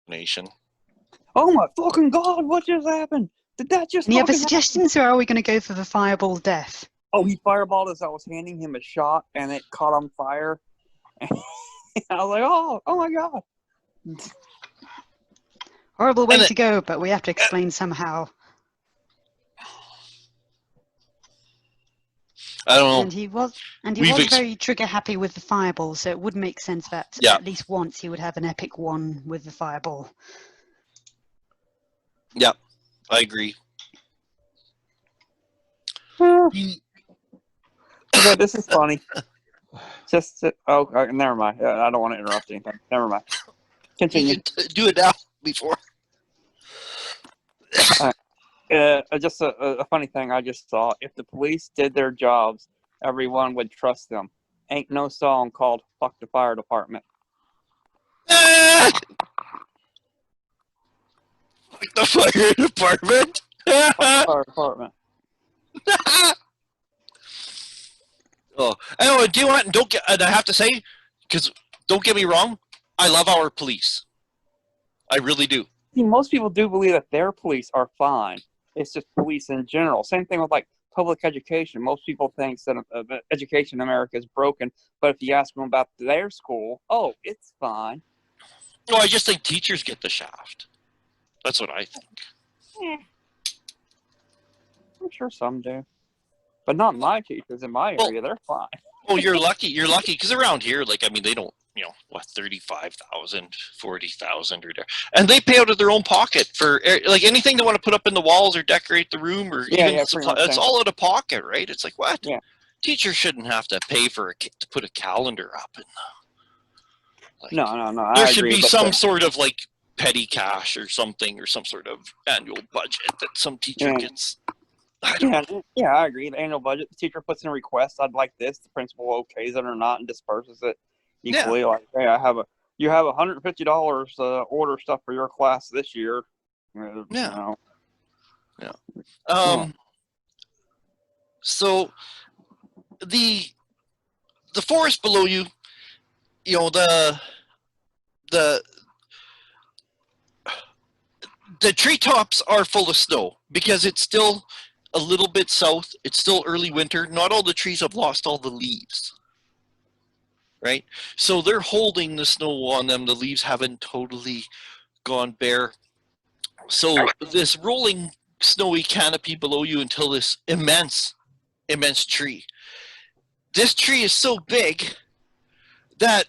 Nation. Oh my fucking god, what just happened? Did that just Any other fucking happen? suggestions, or are we going to go for the fireball death? Oh, he fireballed as I was handing him a shot, and it caught on fire. I was like, oh my god. Horrible way to go, but we have to explain somehow. I don't know. And he was very trigger happy with the fireball, so it would make sense that at least once he would have an epic one with the fireball. Yeah, I agree. Okay, this is funny. Never mind. I don't want to interrupt anything. Never mind. Continue. You can do it now before. Just a funny thing I just saw. If the police did their jobs, everyone would trust them. Ain't no song called "Fuck the Fire Department." Fuck the fire department. Fuck the fire department. Oh, anyway, do you want? And I have to say, because don't get me wrong, I love our police. I really do. See, most people do believe that their police are fine. It's just police in general. Same thing with like public education. Most people think that education in America is broken, but if you ask them about their school, oh, it's fine. Well, I just think teachers get the shaft. That's what I think. I'm sure some do, but not my teachers in my area. They're fine. Oh, you're lucky. You're lucky because around here, like, I mean, they don't, you know, what, 35,000, 40,000 or there, and they pay out of their own pocket for like anything they want to put up in the walls or decorate the room or even supply. It's all out of pocket, right? It's like, what? Yeah. Teachers shouldn't have to pay for to put a calendar up. And like, no. There should be some sort of like petty cash or something, or some sort of annual budget that some teacher gets. Yeah, I agree. The annual budget, the teacher puts in a request. I'd like this. The principal okays it or not and disperses it equally. Yeah. Like, hey, you have $150 order stuff for your class this year. You know. Yeah. So the forest below you, you know, the treetops are full of snow because it's still a little bit south. It's still early winter. Not all the trees have lost all the leaves, right? So they're holding the snow on them. The leaves haven't totally gone bare. So this rolling snowy canopy below you until this immense tree. This tree is so big that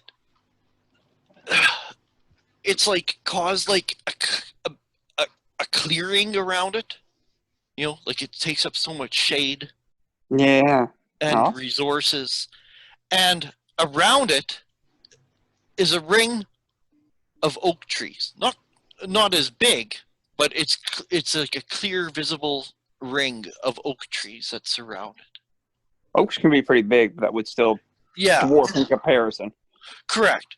it's like caused like a clearing around it. You know, like it takes up so much shade. Yeah. And resources. And around it is a ring of oak trees. Not as big, but it's like a clear, visible ring of oak trees that surround it. Oaks can be pretty big, but that would still dwarf in comparison. Correct.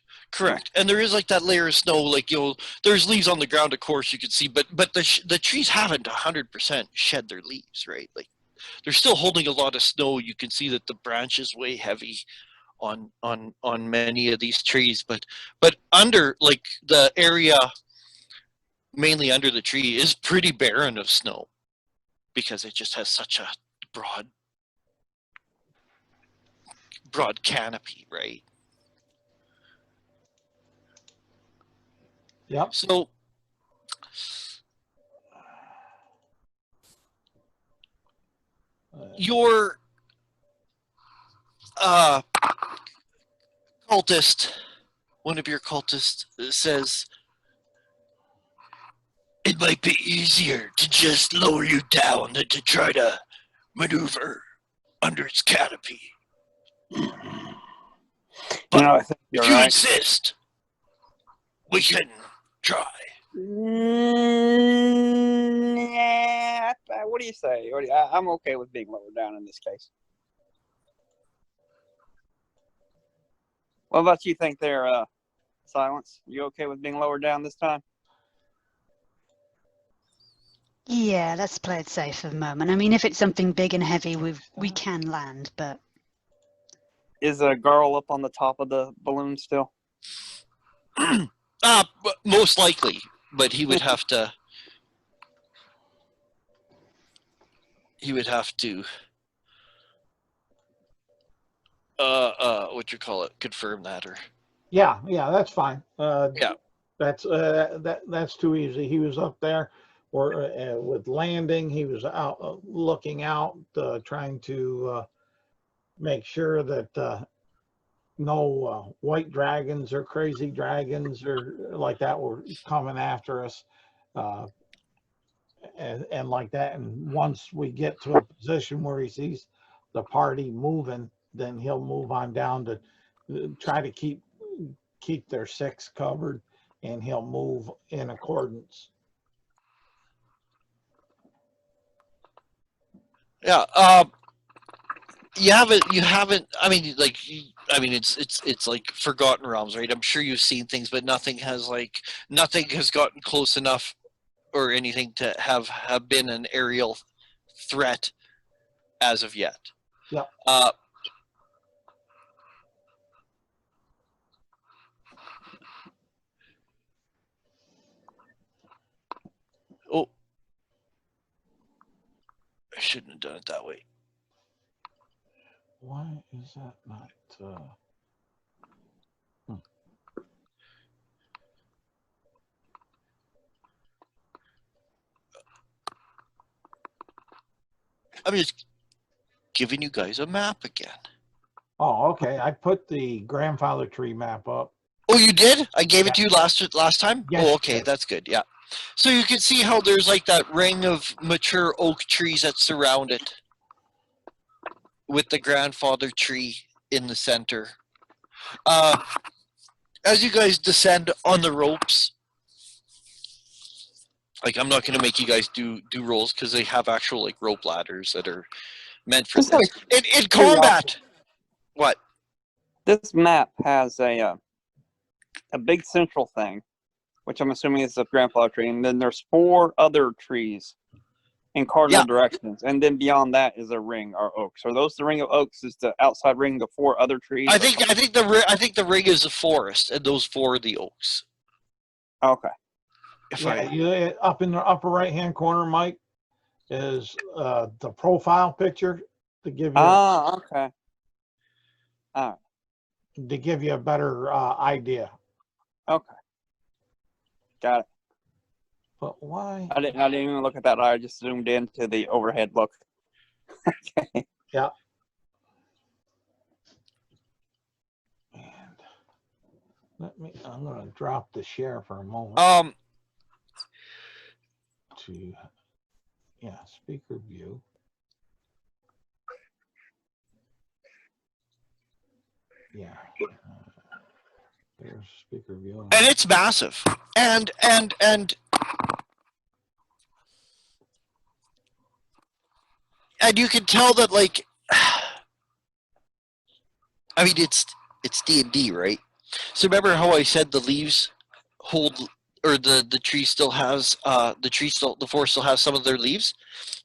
And there is like that layer of snow, like, you know, there's leaves on the ground, of course, you can see, but the trees haven't 100% shed their leaves, right? Like they're still holding a lot of snow. You can see that the branches weigh heavy on many of these trees, but under, like, the area mainly under the tree is pretty barren of snow because it just has such a broad canopy, right? Yep. So your cultist, one of your cultists says, it might be easier to just lower you down than to try to maneuver under its canopy. But I think if you insist, we can try. Yeah. What do you say? I'm okay with being lowered down in this case. What about you think there, Silence? You okay with being lowered down this time? Yeah, let's play it safe for the moment. I mean, if it's something big and heavy, we can land, but... Is a girl up on the top of the balloon still? Most likely, but he would have to. He would have to. What you call it? Confirm that or. Yeah, that's fine. Yeah. That's too easy. He was up there, or with landing, he was out looking out, trying to make sure that no white dragons or crazy dragons or like that were coming after us, and like that. And once we get to a position where he sees the party moving, then he'll move on down to try to keep their six covered, and he'll move in accordance. Yeah. You haven't. I mean, it's like Forgotten Realms, right? I'm sure you've seen things, but nothing has gotten close enough or anything to have been an aerial threat as of yet. Yeah. Oh, I shouldn't have done it that way. Why is that not? I'm just giving you guys a map again. Oh, okay. I put the grandfather tree map up. Oh, you did? I gave it to you last time? Yes, oh, okay, that's good. Yeah. So you can see how there's like that ring of mature oak trees that surround it, with the grandfather tree in the center. As you guys descend on the ropes, like I'm not going to make you guys do rolls because they have actual like rope ladders that are meant for Just this. In combat, what? This map has a big central thing, which I'm assuming is the grandfather tree, and then there's 4 other trees in cardinal directions, and then beyond that is a ring or oaks. Are those the ring of oaks? Is the outside ring the 4 other trees? I think the ring is the forest, and those 4 are the oaks. Okay. You up in the upper right hand corner, Mike, is the profile picture to give you. Okay. All right. To give you a better idea. Okay. Got it. But why? I didn't even look at that. I just zoomed into the overhead look. Okay. Yeah. And I'm going to drop the share for a moment. Speaker view. Yeah. There's speaker view. And it's massive. And you can tell that, like, I mean, it's D&D, right? So remember how I said the leaves hold, or the tree still has, the forest still has some of their leaves?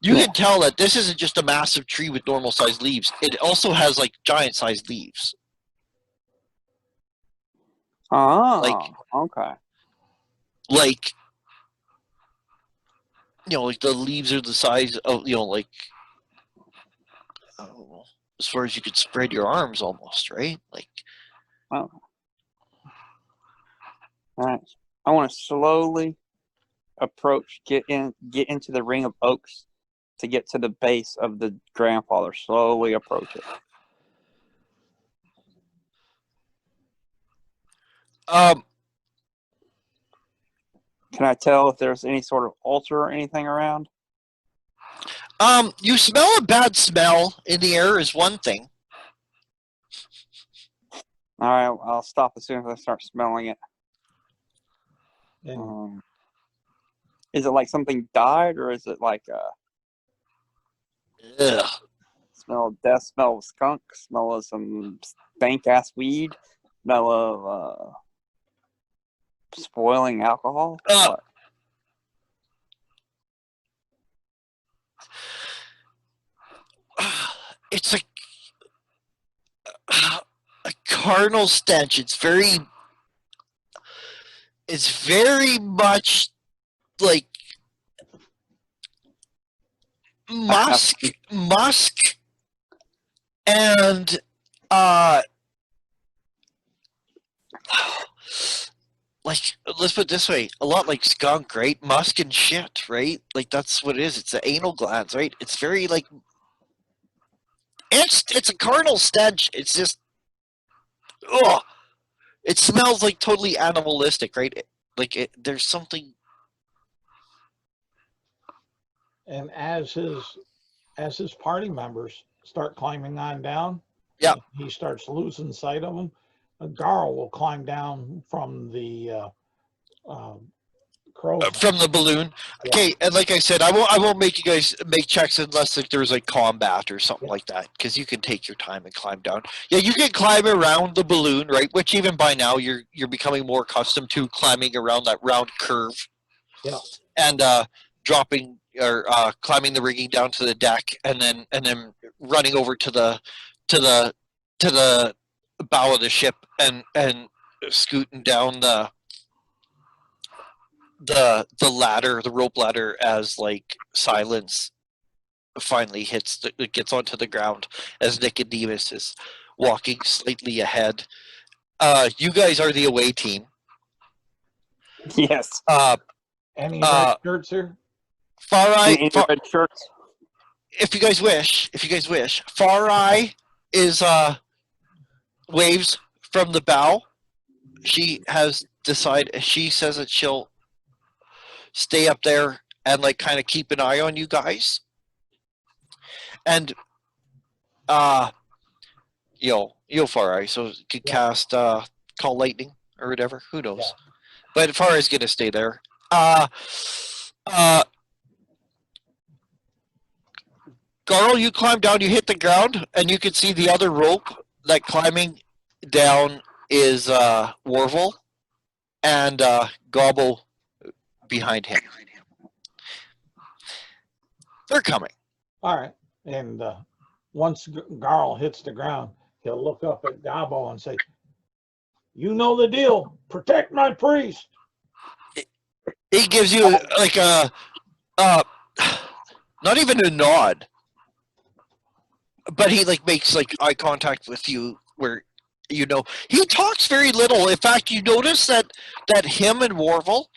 You can tell that this isn't just a massive tree with normal sized leaves. It also has, like, giant sized leaves. Okay. Like, like the leaves are the size of, like, as far as you could spread your arms almost, right? Like. Oh. All right. I want to slowly approach, get into the ring of oaks to get to the base of the grandfather. Slowly approach it. Can I tell if there's any sort of altar or anything around? You smell a bad smell in the air is one thing. All right, I'll stop as soon as I start smelling it. Is it like something died, or is it like smell of death, smell of skunk, smell of some stank ass weed, smell of spoiling alcohol? What? It's a carnal stench. It's very. It's very much like musk, and like, let's put it this way, a lot like skunk, right? Musk and shit, right? Like, that's what it is. It's the anal glands, right? It's very like, it's a carnal stench. It's just, ugh. It smells like totally animalistic, right? There's something. And as his party members start climbing on down, yeah, he starts losing sight of them. Garl will climb down from the crow's from the balloon. Yeah. Okay, and like I said, I won't make you guys make checks unless like there's like combat or something like that, because you can take your time and climb down. Yeah, you can climb around the balloon, right? Which even by now you're becoming more accustomed to climbing around that round curve. Yeah. And dropping or climbing the rigging down to the deck, and then running over to the bow of the ship and scooting down the ladder, the rope ladder, as like silence finally gets onto the ground as Nicodemus is walking slightly ahead. You guys are the away team. Yes. Any red shirts here? Far Eye. Any red shirts? If you guys wish. Far Eye is waves from the bow. She has decided. She says that she'll stay up there and like kind of keep an eye on you guys. And yo Far Eye, so you could cast call lightning or whatever. Who knows? Yeah. But Far Eye's gonna stay there. Garl, you climb down, you hit the ground, and you can see the other rope that climbing down is Warvel and Gobble behind him. They're coming. All right. And once Garl hits the ground, he'll look up at Gobble and say, "You know the deal. Protect my priest." He gives you like a not even a nod, but he like makes like eye contact with you, where you know he talks very little. In fact, you notice that him and Warvel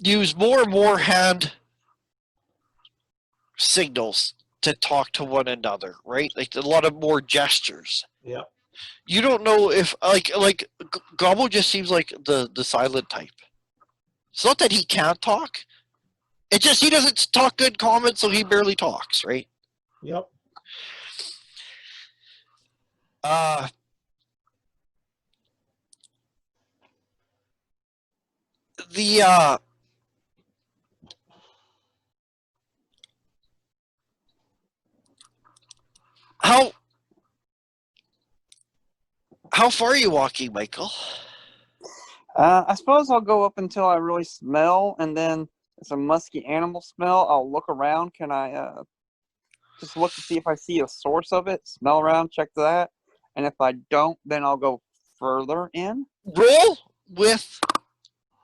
use more and more hand signals to talk to one another, right? Like a lot of more gestures. Yeah. You don't know if like Gobble just seems like the silent type. It's not that he can't talk. It just he doesn't talk good common, so he barely talks, right? Yep. How far are you walking, Michael? I suppose I'll go up until I really smell, and then it's a musky animal smell. I'll look around. Can I just look to see if I see a source of it? Smell around, check that. And if I don't, then I'll go further in. Roll with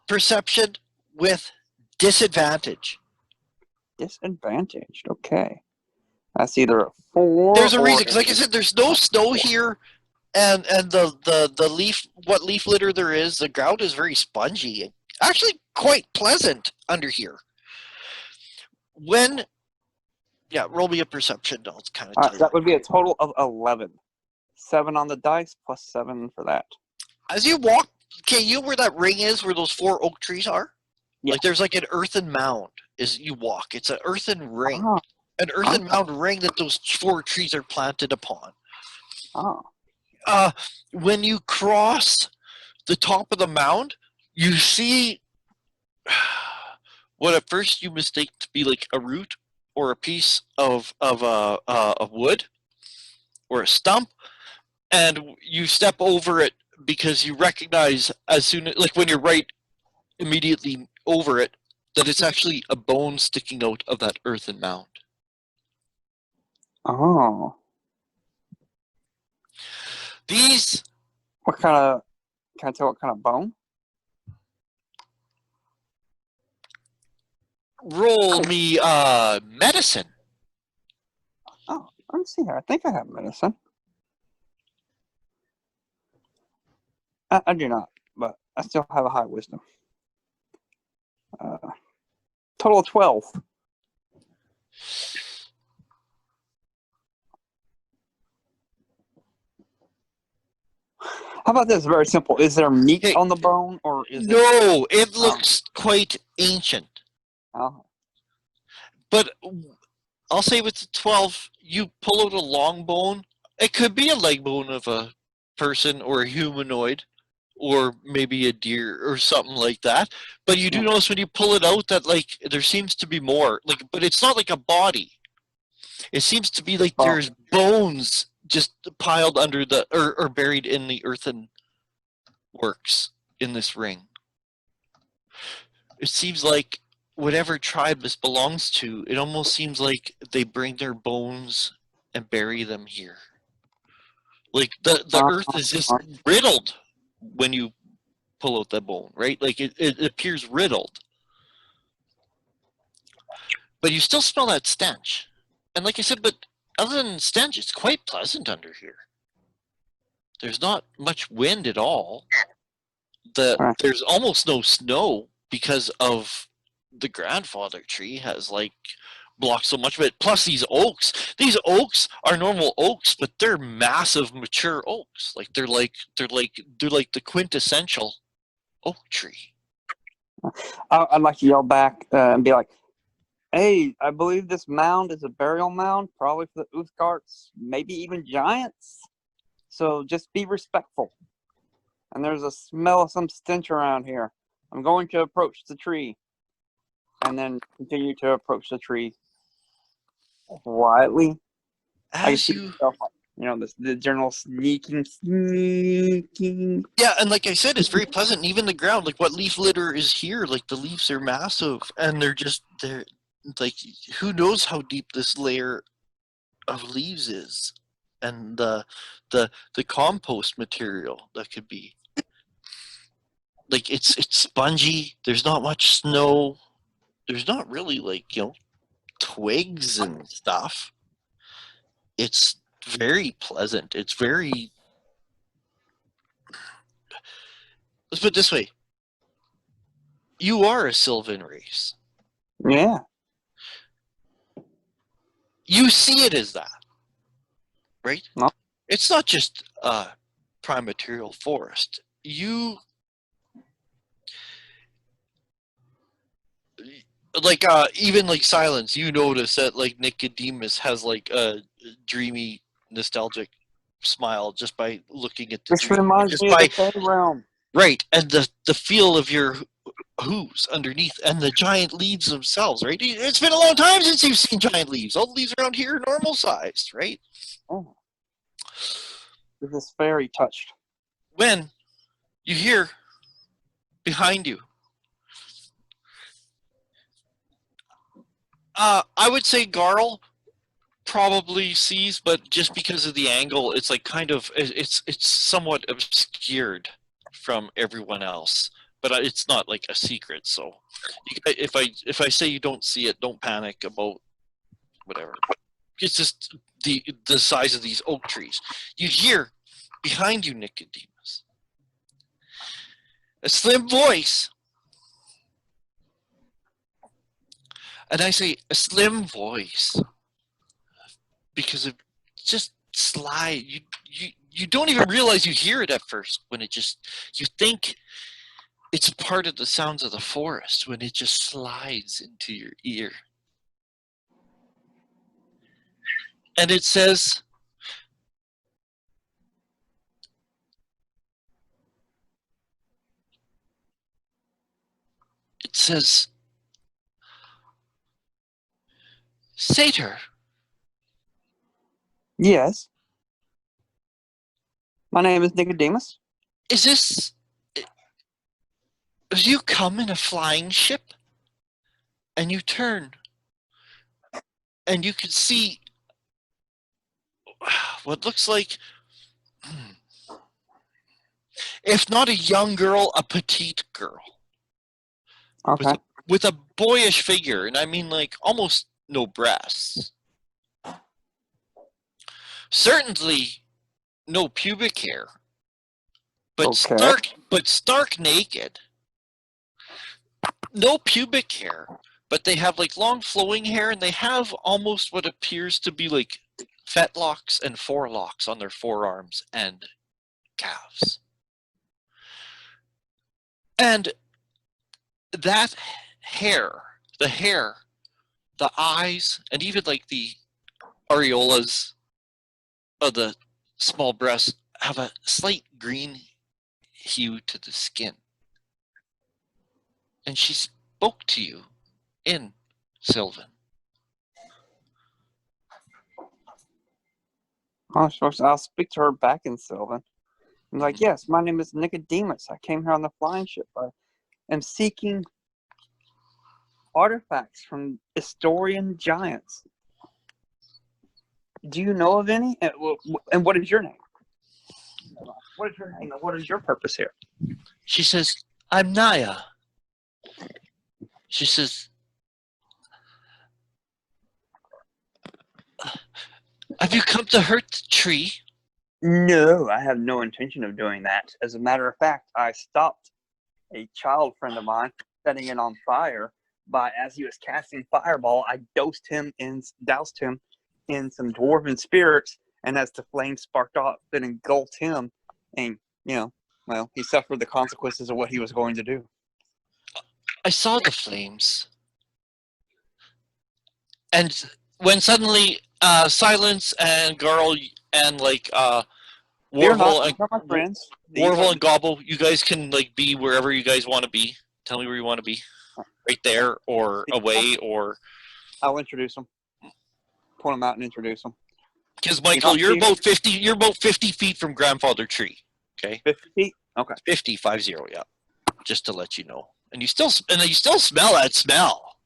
perception with disadvantage. Disadvantaged. Okay. That's either a 4. There's a reason, because like I said, there's no snow here, and the leaf, what leaf litter there is, the ground is very spongy and actually quite pleasant under here. Roll me a perception. I'll kind of tell you. That would be a total of 11. 7 on the dice plus 7 for that. As you walk, okay, you know where that ring is, where those 4 oak trees are? Yeah. Like there's like an earthen mound as you walk. It's an earthen ring. Oh. An earthen mound ring that those 4 trees are planted upon. Oh. When you cross the top of the mound, you see what at first you mistake to be like a root or a piece of wood or a stump, and you step over it because you recognize as soon as, like when you're right immediately over it, that it's actually a bone sticking out of that earthen mound. Oh. These... What kind of Can I tell what kind of bone? Roll me medicine. Oh, let me see here. I think I have medicine. I do not, but I still have a high wisdom. Total of 12. How about this? Very simple. Is there meat on the bone, or is no? It looks quite ancient. Oh. But I'll say with the 12, you pull out a long bone. It could be a leg bone of a person or a humanoid, or maybe a deer or something like that. But you do notice when you pull it out that like there seems to be more. Like, but it's not like a body. It seems to be like there's bones just piled under the or buried in the earthen works in this ring. It seems like whatever tribe this belongs to, it almost seems like they bring their bones and bury them here. Like the earth is just riddled when you pull out the bone, right? Like it appears riddled. But you still smell that stench. And like I said, but other than stench, it's quite pleasant under here. There's not much wind at all. There's almost no snow because of the grandfather tree has like blocked so much of it. Plus these oaks are normal oaks, but they're massive mature oaks. Like they're like the quintessential oak tree. I'd like to yell back and be like, "Hey, I believe this mound is a burial mound, probably for the Uthgarts, maybe even giants. So just be respectful. And there's a smell of some stench around here. I'm going to approach the tree." And then continue to approach the tree quietly. As you the general sneaking. Yeah, and like I said, it's very pleasant. And even the ground, like what leaf litter is here, like the leaves are massive, and they're like, who knows how deep this layer of leaves is, and the compost material that could be. Like it's spongy. There's not much snow. There's not really like twigs and stuff. It's very pleasant. It's very. Let's put it this way. You are a Sylvan race. Yeah. You see it as that, right? No. It's not just a prime material forest. You like even like Silence, you notice that like Nicodemus has like a dreamy, nostalgic smile just by looking at the This tree. reminds me of the Fey realm. Right, and the feel of your hooves underneath and the giant leaves themselves, right? It's been a long time since you've seen giant leaves. All the leaves around here are normal sized, right? Oh. This is fairy touched. When you hear behind you, I would say Garl probably sees, but just because of the angle, it's like kind of it's somewhat obscured from everyone else. But it's not like a secret. So if I say you don't see it, don't panic about whatever. It's just the size of these oak trees. You hear behind you, Nicodemus, a slim voice. And I say a slim voice because it just slide. You don't even realize you hear it at first when it just, you think it's part of the sounds of the forest when it just slides into your ear. And it says, Satyr. Yes. My name is Nicodemus. Is this, do you come in a flying ship? And you turn and you can see what looks like if not a young girl, a petite girl. Okay. With a boyish figure, and I mean like almost no breasts. Certainly no pubic hair. But Okay. stark naked. No pubic hair, but they have like long flowing hair, and they have almost what appears to be like fetlocks and forelocks on their forearms and calves. And that hair, the eyes, and even like the areolas of the small breasts have a slight green hue to the skin. And she spoke to you in Sylvan. I'll speak to her back in Sylvan. I'm like, yes, my name is Nicodemus. I came here on the flying ship. I am seeking artifacts from historian giants. Do you know of any? And what is your name? What is your name? And what is your purpose here? She says, I'm Naya. She says, have you come to hurt the tree? No, I have no intention of doing that. As a matter of fact, I stopped a child friend of mine setting it on fire by, as he was casting fireball, I doused him in some dwarven spirits, and as the flame sparked off, it engulfed him, and well, he suffered the consequences of what he was going to do. I saw the flames. And when suddenly Silence and Garl and like Warvel and my friends. Warvel and Gobble, you guys can like be wherever you guys want to be. Tell me where you want to be. Right there or away or I'll introduce them. Point them out and introduce them. Because Michael, you're about 50 feet from Grandfather Tree. Okay? 50 feet? Okay. 50, yeah. Just to let you know. And you still smell that smell.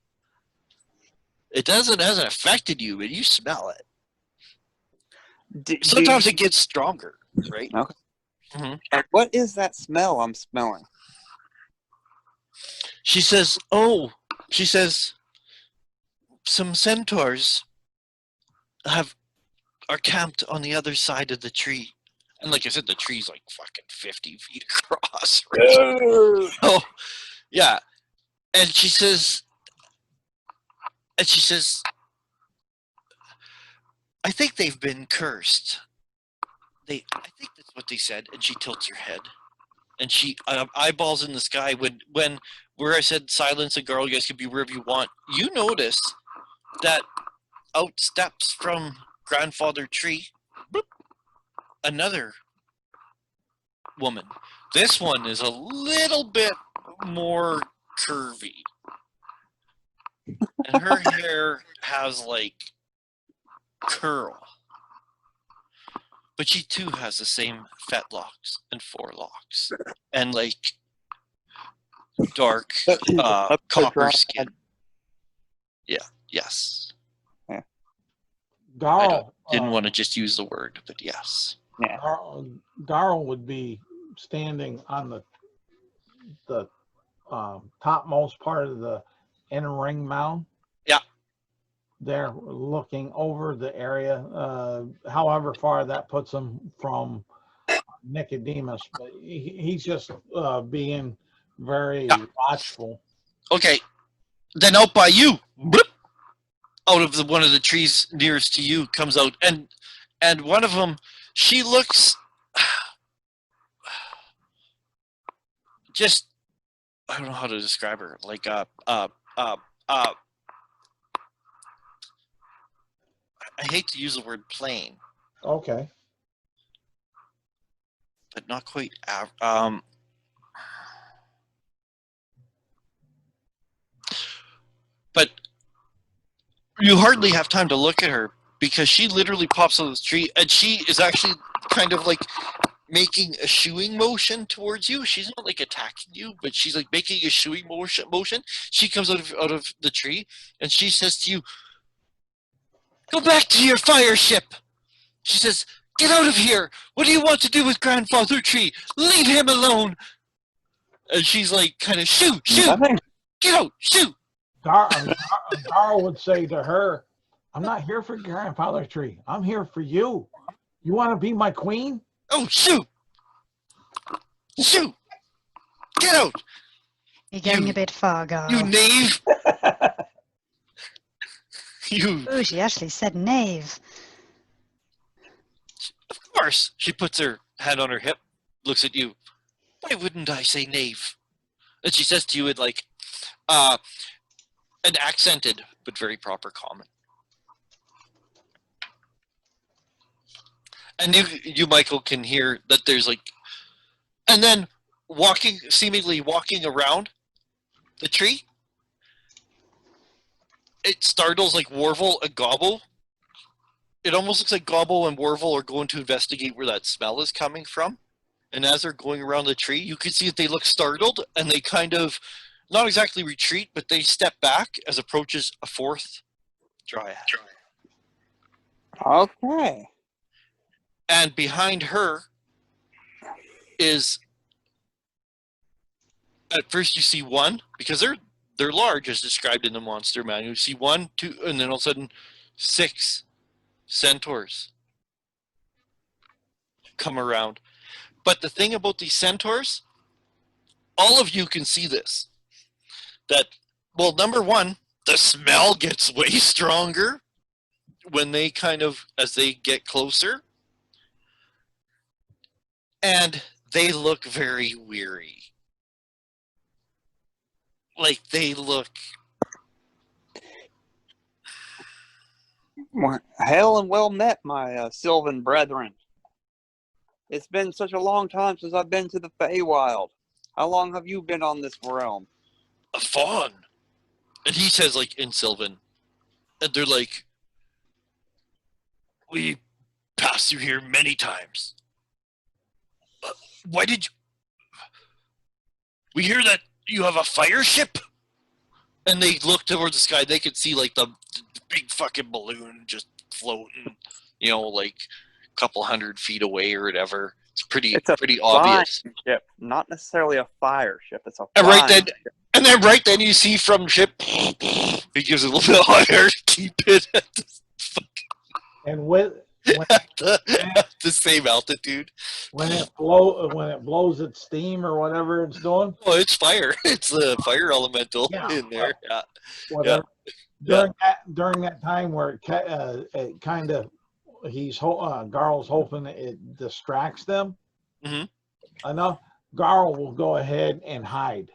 It hasn't affected you, but you smell it. Sometimes it gets stronger, right? Okay. Mm-hmm. And what is that smell I'm smelling? She says, some centaurs are camped on the other side of the tree. And like I said, the tree's like fucking 50 feet across. Right? Oh, yeah. And she says, I think they've been cursed. I think that's what they said. And she tilts her head. And she eyeballs in the sky when where I said silence and girl, you guys can be wherever you want. You notice that out steps from Grandfather Tree boop, another woman. This one is a little bit more curvy. And her hair has like curl. But she too has the same fetlocks and forelocks. And like dark copper skin. Yeah, yes. Yeah. Garl didn't want to just use the word, but yes. Yeah. Garl would be standing on the topmost part of the inner ring mound. Yeah. They're looking over the area, however far that puts him from Nicodemus, but he's just being very watchful. Okay, then out by you, bloop, out of one of the trees nearest to you comes out, and one of them, she looks just, I don't know how to describe her, like I hate to use the word plain. Okay. But not quite. But you hardly have time to look at her because she literally pops out of the tree and she is actually kind of like making a shooing motion towards you. She's not like attacking you, but she's like making a shooing motion. She comes out of the tree and she says to you, "Go back to your fire ship." She says, Get out of here! What do you want to do with Grandfather Tree? Leave him alone! And she's like, kind of, shoot! Nothing. Get out! Shoot! Carl would say to her, I'm not here for Grandfather Tree. I'm here for you. You want to be my queen? Oh, shoot! Shoot! Get out! You're going a bit far, Garl. You knave! You. Oh, she actually said knave. Of course. She puts her hand on her hip, looks at you. Why wouldn't I say knave? And she says to you in like an accented but very proper comment. And you, Michael, can hear that there's like, and then seemingly walking around the tree, it startles like Warble and Gobble. It almost looks like Gobble and Warble are going to investigate where that smell is coming from. And as they're going around the tree, you can see that they look startled and they kind of, not exactly retreat, but they step back as approaches a fourth dryad. Okay. And behind her is, at first you see one, because they're large as described in the Monster Manual. You see 1, 2, and then all of a sudden 6 centaurs come around. But the thing about these centaurs, all of you can see this. That, well, number one, the smell gets way stronger when they kind of, as they get closer. And they look very weary. Like, they look... Well, hail and well met, my Sylvan brethren. It's been such a long time since I've been to the Feywild. How long have you been on this realm? A fawn. And he says, like, in Sylvan. And they're like, we passed through here many times. Why did you... We hear that you have a fire ship? And they look towards the sky. They can see, like, the big fucking balloon just floating, you know, like a couple 100 feet away or whatever. It's pretty obvious. Ship, not necessarily a fire ship. It's a And ship. And then right then you see from ship, he gives it a little bit higher to keep it at And when the same altitude. when it blows its steam or whatever it's doing. Oh, it's fire. It's a fire elemental in there. Yeah. Whatever. During that time where it kind of Garl's hoping it distracts them enough, Garl will go ahead and hide.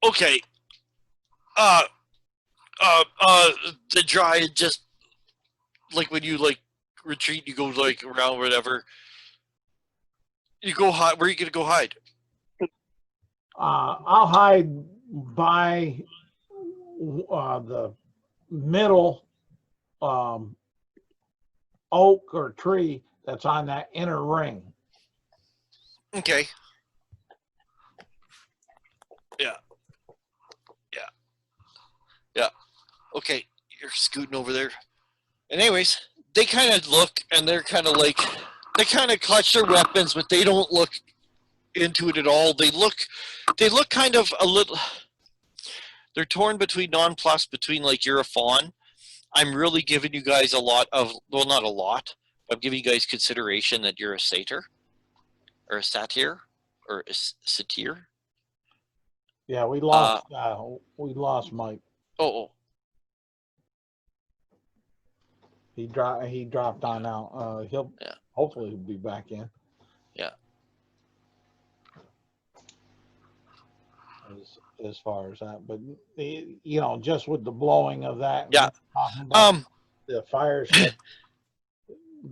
Okay. The dryad just, like, when you like retreat, you go like around whatever. You go hide. Where are you gonna go hide? I'll hide by the middle oak or tree that's on that inner ring. Okay. Yeah. Okay, you're scooting over there. And anyways, they kind of look, and they're kind of like, they kind of clutch their weapons, but they don't look into it at all. They look kind of a little, they're torn between nonplussed between, like, you're a fawn. I'm really giving you guys a lot of, well, not a lot, but I'm giving you guys consideration that you're a satyr, or a satyr, or a satyr. Yeah, we lost Mike. Oh. He dropped on out. Hopefully he'll be back in. Yeah. As far as that, but just with the blowing of that. Yeah. The fire.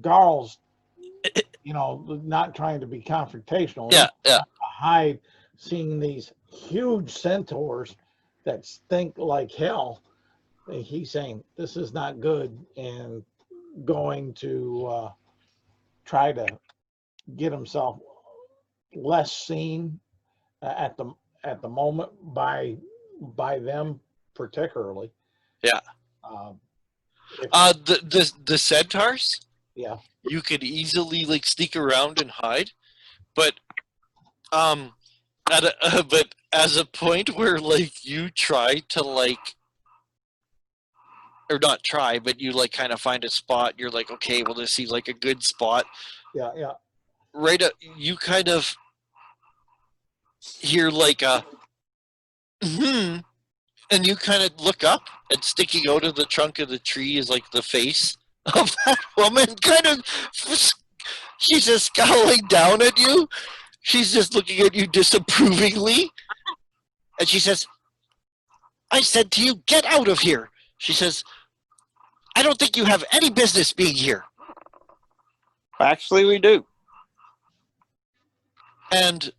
Garl's, not trying to be confrontational. Yeah. Hide, seeing these huge centaurs that stink like hell. He's saying this is not good, and going to try to get himself less seen at the moment by them particularly. Yeah. The centaurs. Yeah. you could easily like sneak around and hide, but but as a point where like you try to like, or not try, but you like kind of find a spot. You're like, okay, well, this seems like a good spot. Yeah. Yeah. Right. You kind of hear like a and you kind of look up, and sticking out of the trunk of the tree is like the face of that woman. Kind of, she's just scowling down at you. She's just looking at you disapprovingly, and she says, "I said to you, get out of here." She says, "I don't think you have any business being here." Actually, we do. And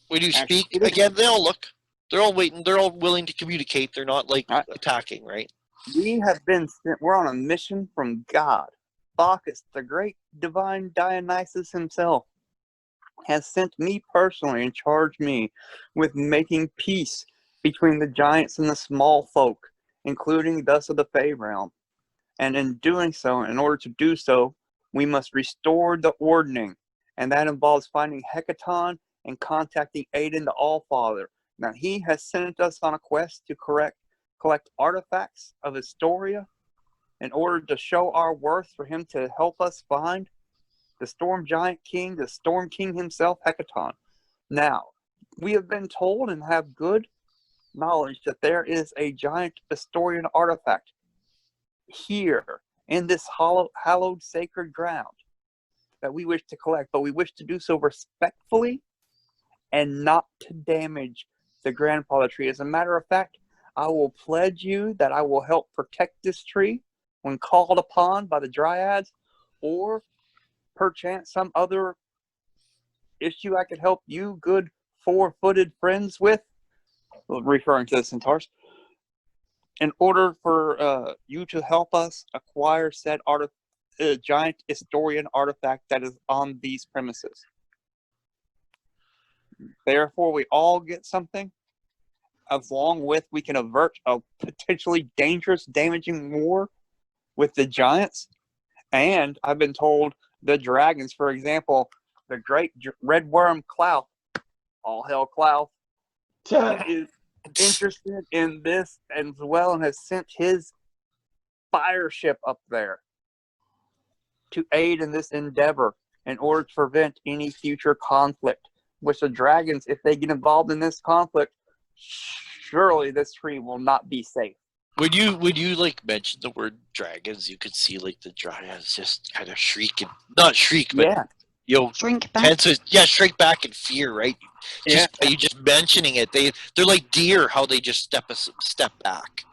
when you speak Actually, again, they all look. They're all waiting. They're all willing to communicate. They're not like attacking, right? we have been sent. We're on a mission from God. Bacchus, the great divine Dionysus himself, has sent me personally and charged me with making peace between the giants and the small folk, including thus of the Fey realm. And in doing so, in order to do so, we must restore the ordning, and that involves finding Hecaton and contacting Aiden the Allfather. Now, he has sent us on a quest to collect artifacts of Historia in order to show our worth for him to help us find the Storm Giant King, the Storm King himself, Hecaton. Now, we have been told and have good knowledge that there is a giant Historian artifact here in this hallowed sacred ground that we wish to collect, but we wish to do so respectfully and not to damage the grandfather tree. As a matter of fact, I will pledge you that I will help protect this tree when called upon by the dryads, or perchance some other issue I could help you good four-footed friends with, referring to the centaurs, in order for you to help us acquire said giant historian artifact that is on these premises. Therefore, we all get something, along with we can avert a potentially dangerous, damaging war with the giants. And I've been told the dragons, for example, the great red worm Clouth, all hail Clouth, is interested in this as well and has sent his fire ship up there to aid in this endeavor in order to prevent any future conflict. Which the dragons, if they get involved in this conflict, surely this tree will not be safe. When you like mention the word dragons, you could see like the dryads just kind of shriek, and not shriek, but shrink back. Shrink back in fear, right? You just mentioning it, they're like deer, how they just step back,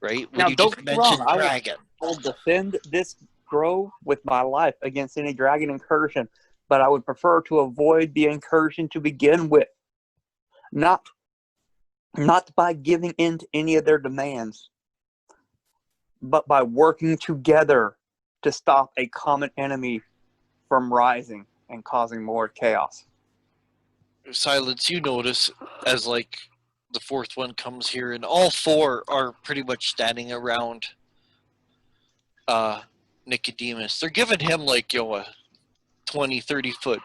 right? When now, you don't just get me wrong, mention dragon, I will defend this grove with my life against any dragon incursion, but I would prefer to avoid the incursion to begin with, not by giving in to any of their demands, but by working together to stop a common enemy from rising and causing more chaos. Silence, you notice as like the fourth one comes here, and all four are pretty much standing around Nicodemus. They're giving him like a 20-30 foot,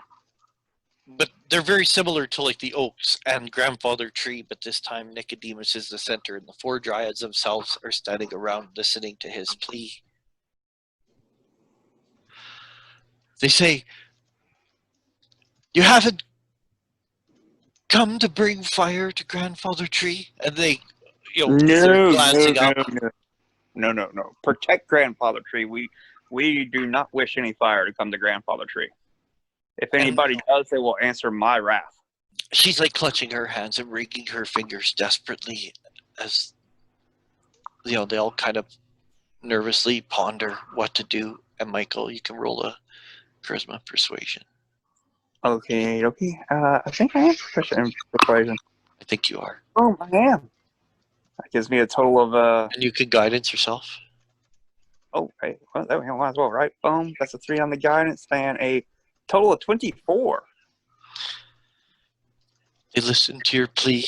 but they're very similar to like the oaks and grandfather tree, but this time Nicodemus is the center, and the four dryads themselves are standing around listening to his plea. They say, "You haven't come to bring fire to grandfather tree?" And they, they're glancing up. No. Protect grandfather tree. We do not wish any fire to come to grandfather tree. If anybody does, they will answer my wrath. She's like clutching her hands and wringing her fingers desperately as, they all kind of nervously ponder what to do. And Michael, you can roll a charisma persuasion. Okay. I think I am proficient in persuasion. I think you are. Oh, I am. That gives me a total of And you can guidance yourself. Oh, right. Well, that might as well, right? Boom. That's a 3 on the guidance and a total of 24. They listen to your plea,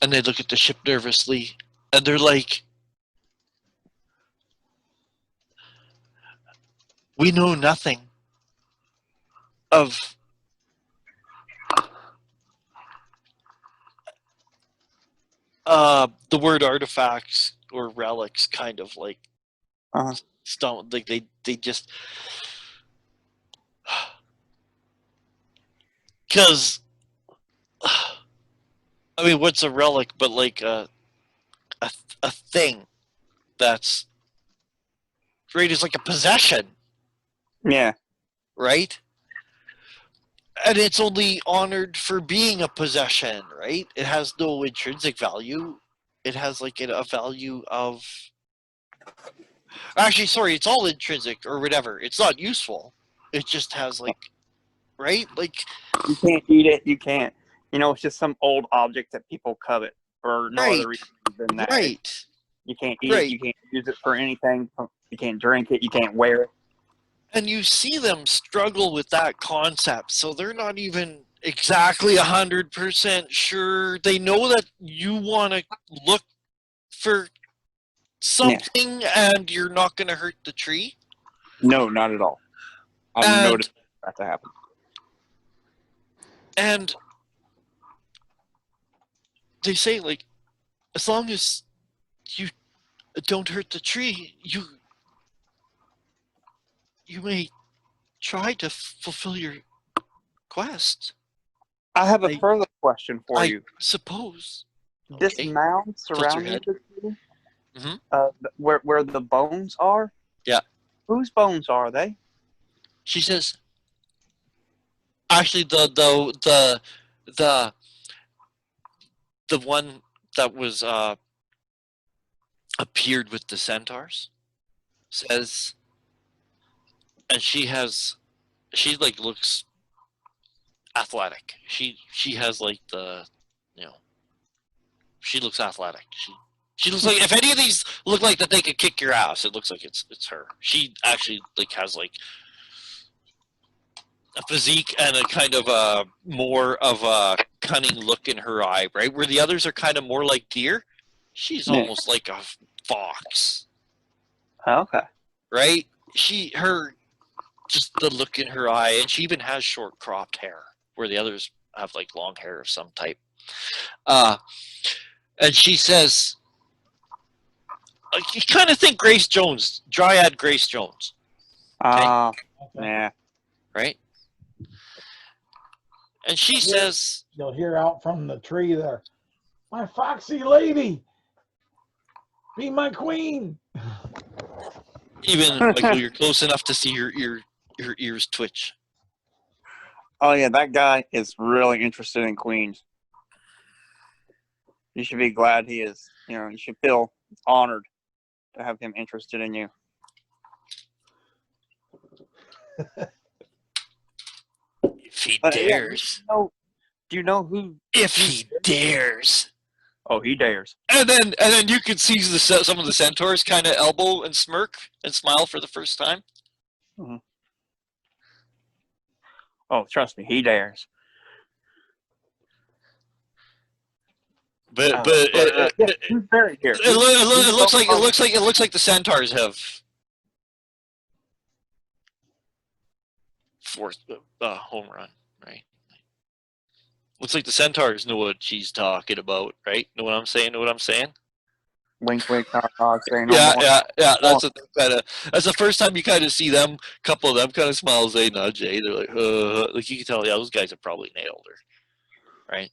and they look at the ship nervously, and they're like, We know nothing of the word artifacts or relics, kind of like stone. Like they just because I mean, what's a relic but like a thing that's right? Is like a possession. Yeah. Right? And it's only honored for being a possession, right? It has no intrinsic value. It has like a value of. Actually, sorry, it's all intrinsic or whatever. It's not useful. It just has like, right? Like you can't eat it. You can't. You know, it's just some old object that people covet for no other reason than that. Right. You can't eat it. You can't use it for anything. You can't drink it. You can't wear it. And you see them struggle with that concept, so they're not even exactly 100% sure. They know that you want to look for something and you're not going to hurt the tree. No, not at all. I've noticed that to happen. And they say, like, as long as you don't hurt the tree, you may try to fulfill your quest. I have a further question for you. I suppose. This mound surrounding the tree, where the bones are? Yeah. Whose bones are they? She says, actually, the one that was appeared with the centaurs says, and she like looks athletic. She has like she looks athletic. She looks like, if any of these look like that they could kick your ass, it looks like it's her. She actually like has like a physique and a kind of a more of a cunning look in her eye, right? Where the others are kind of more like deer, she's almost like a fox. Okay. Right? Just the look in her eye, and she even has short cropped hair, where the others have like long hair of some type. And she says, you kind of think Grace Jones, Dryad Grace Jones. Yeah. Right? And she says, you'll hear out from the tree there, my foxy lady, be my queen. Even Michael, you're close enough to see her ears twitch. Oh yeah, that guy is really interested in queens. You should be glad he is. You know, you should feel honored to have him interested in you. If he dares. Yeah, do you know who? If he dares. Oh, he dares. And then you can see some of the centaurs kind of elbow and smirk and smile for the first time. Mm-hmm. Oh, trust me, he dares. But who's buried here? It looks like the centaurs have forced home run, right? Looks like the centaurs know what she's talking about, right? Know what I'm saying? Wink, wink, nod, nod. Yeah. That's the first time you kind of see them. A couple of them kind of smile as they nudge. They're like you can tell. Yeah, those guys have probably nailed her, right?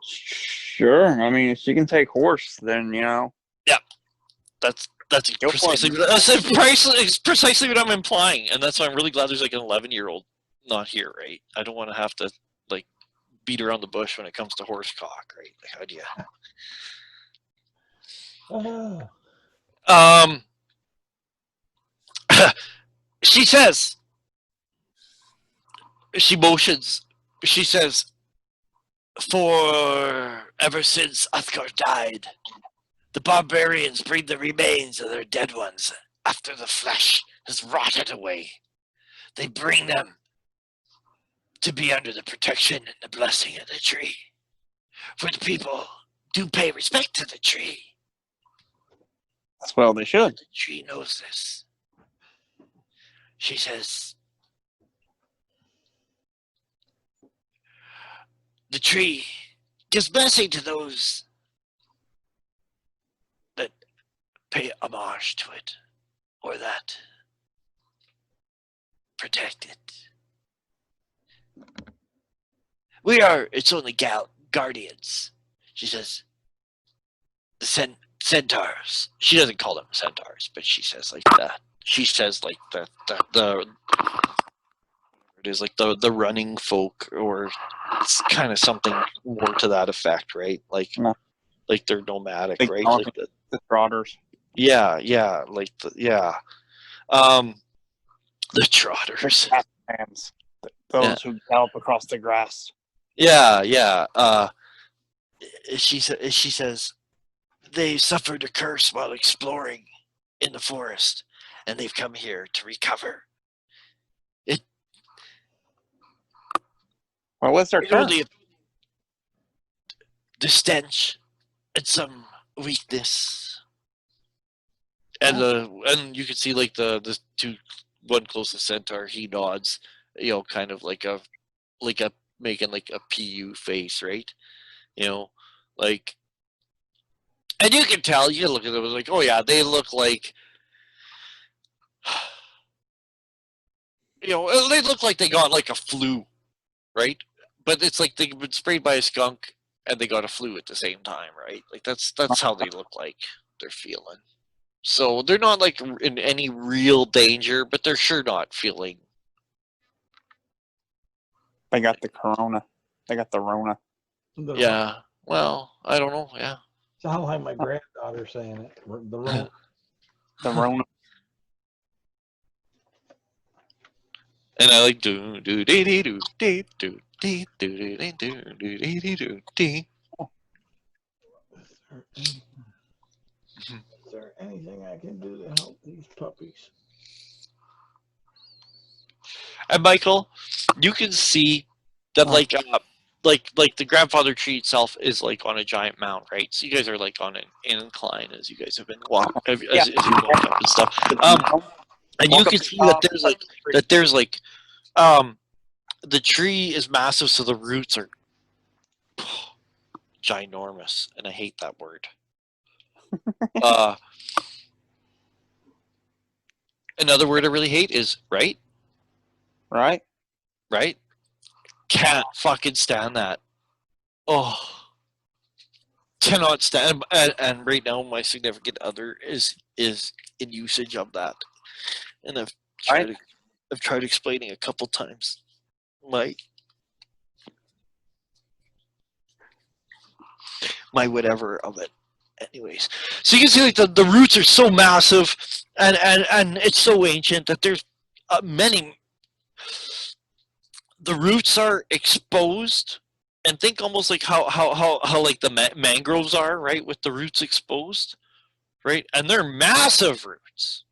Sure. I mean, if she can take horse, then you know. Yeah, that's precisely what I'm implying, and that's why I'm really glad there's like an 11-year-old not here, right? I don't want to have to like beat around the bush when it comes to horse cock, right? Like, how do you? She says. She motions. She says, "For ever since Uthgar died, the barbarians bring the remains of their dead ones after the flesh has rotted away. They bring them to be under the protection and the blessing of the tree. For the people do pay respect to the tree. Well, they should. The tree knows this. She says, the tree gives blessing to those that pay homage to it, or that protect it. We are its only guardians. She says, the centaurs. She doesn't call them centaurs, but she says like that. She says like the it is like the running folk, or it's kind of something more to that effect, right? Like they're nomadic, right? Like the trotters. Yeah, like the trotters. Those who gallop across the grass. Yeah. She says they suffered a curse while exploring in the forest, and they've come here to recover. Well, what's their curse? The stench and some weakness, and you can see like the one closest centaur. He nods, kind of like a making like a PU face, right? Like, and you can tell. You can look at them like, oh yeah, they look like. They look like they got like a flu, right? But it's like they've been sprayed by a skunk and they got a flu at the same time, right? Like that's how they look like they're feeling. So they're not like in any real danger, but they're sure not feeling. They got the corona. They got the Rona. Yeah. Well, I don't know. Yeah. Sound like my granddaughter saying it. The Rona. The Rona. And I like do do dee dee do dee do dee do dee dee do dee dee dee do dee. Is there anything I can do to help these puppies? And Michael, you can see that like the grandfather tree itself is like on a giant mount, right? So you guys are like on an incline as you guys have been walking, as you walk up and stuff. And you can see that there's like the tree is massive, so the roots are ginormous, and I hate that word. Another word I really hate is right. Can't fucking stand that. Oh, cannot stand. And right now, my significant other is in usage of that, and I've tried explaining a couple times. My whatever of it. Anyways, so you can see like the roots are so massive, and it's so ancient that there's many. The roots are exposed, and think almost like how like the mangroves are, right, with the roots exposed, right, and they're massive roots.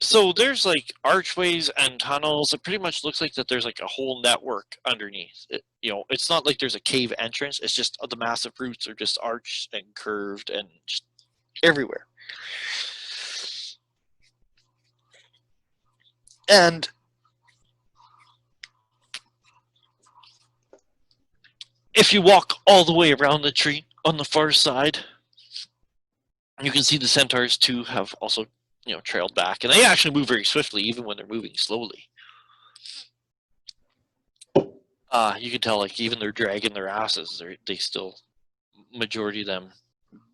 So there's like archways and tunnels. It pretty much looks like that there's like a whole network underneath it. It's not like there's a cave entrance. It's just the massive roots are just arched and curved and just everywhere. And if you walk all the way around the tree on the far side, you can see the centaurs too have also trailed back, and they actually move very swiftly even when they're moving slowly. You can tell like even they're dragging their asses, they still, majority of them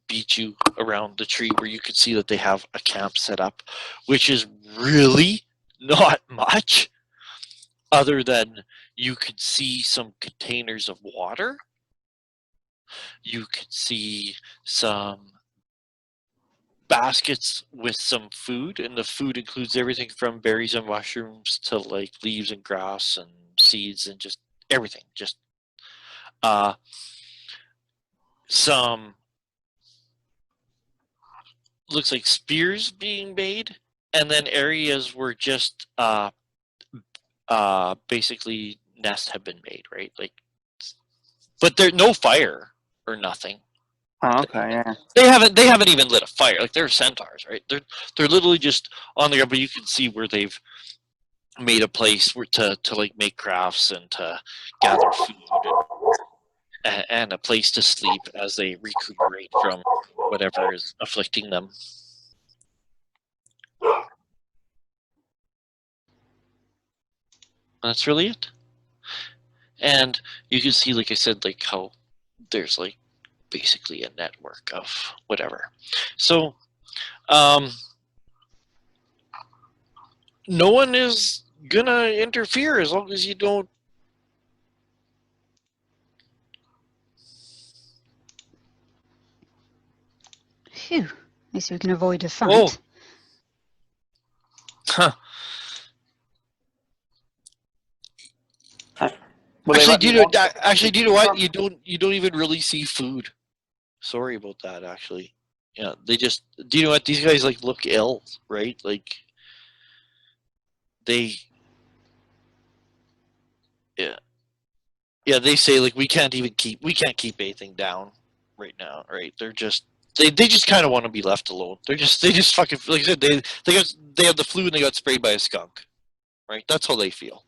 beat you around the tree, where you can see that they have a camp set up, which is really not much other than you could see some containers of water. You could see some baskets with some food, and the food includes everything from berries and mushrooms to like leaves and grass and seeds and just everything. Just some looks like spears being made, and then areas where just basically nests have been made, right? Like, but there's no fire or nothing. Oh, okay, yeah. They haven't even lit a fire. Like, they're centaurs, right? They're literally just on the ground, but you can see where they've made a place where to like make crafts and to gather food and a place to sleep as they recuperate from whatever is afflicting them. That's really it. And you can see, like I said, like how there's like basically a network of whatever. So no one is gonna interfere as long as you don't. Phew. At least we can avoid a fight. Oh. Huh. Actually, do you know what? You don't even really see food. Sorry about that. Actually, yeah, they just. Do you know what? These guys like look ill, right? Like they. Yeah. They say like we can't keep anything down right now, right? They're just they just kind of want to be left alone. They just fucking, like I said, they have the flu and they got sprayed by a skunk, right? That's how they feel.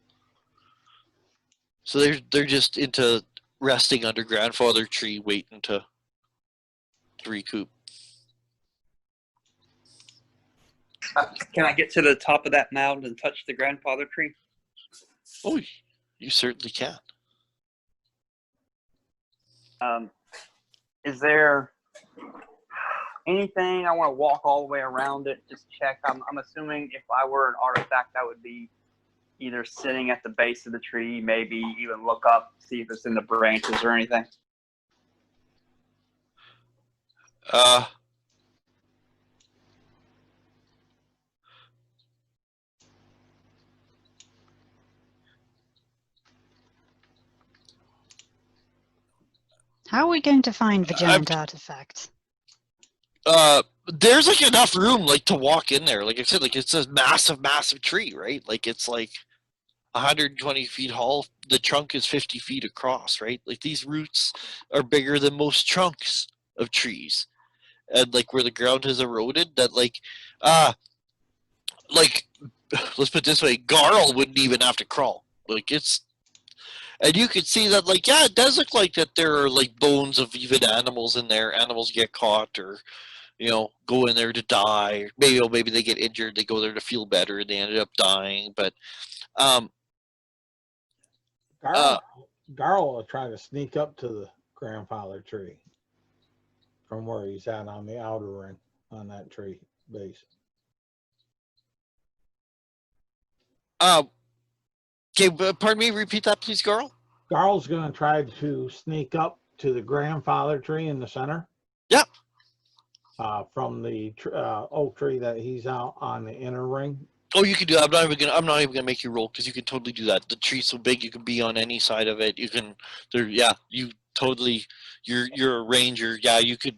So they're just into resting under grandfather tree, waiting to recoup. Can I get to the top of that mound and touch the grandfather tree? Oh, you certainly can. Is there anything I want to walk all the way around it? Just check. I'm assuming if I were an artifact, I would be either sitting at the base of the tree, maybe even look up, see if it's in the branches or anything. How are we going to find the giant artifact? There's like enough room like to walk in there. Like I said, like it's a massive tree, right? Like it's like 120 feet tall. The trunk is 50 feet across, right? Like these roots are bigger than most trunks of trees, and like where the ground has eroded, that like let's put it this way, Garl wouldn't even have to crawl. Like it's. And you can see that, like, yeah, it does look like that there are like bones of even animals in there. Animals get caught, or go in there to die. Maybe they get injured. They go there to feel better, and they ended up dying. But Garl will try to sneak up to the grandfather tree from where he's at on the outer ring on that tree base. Okay, pardon me, repeat that, please, Garl. Garl's going to try to sneak up to the grandfather tree in the center. Yep. From the oak tree that he's out on the inner ring. Oh, you can do that. I'm not even gonna make you roll, because you can totally do that. The tree's so big, you can be on any side of it. You can. You totally. You're a ranger. Yeah, you could.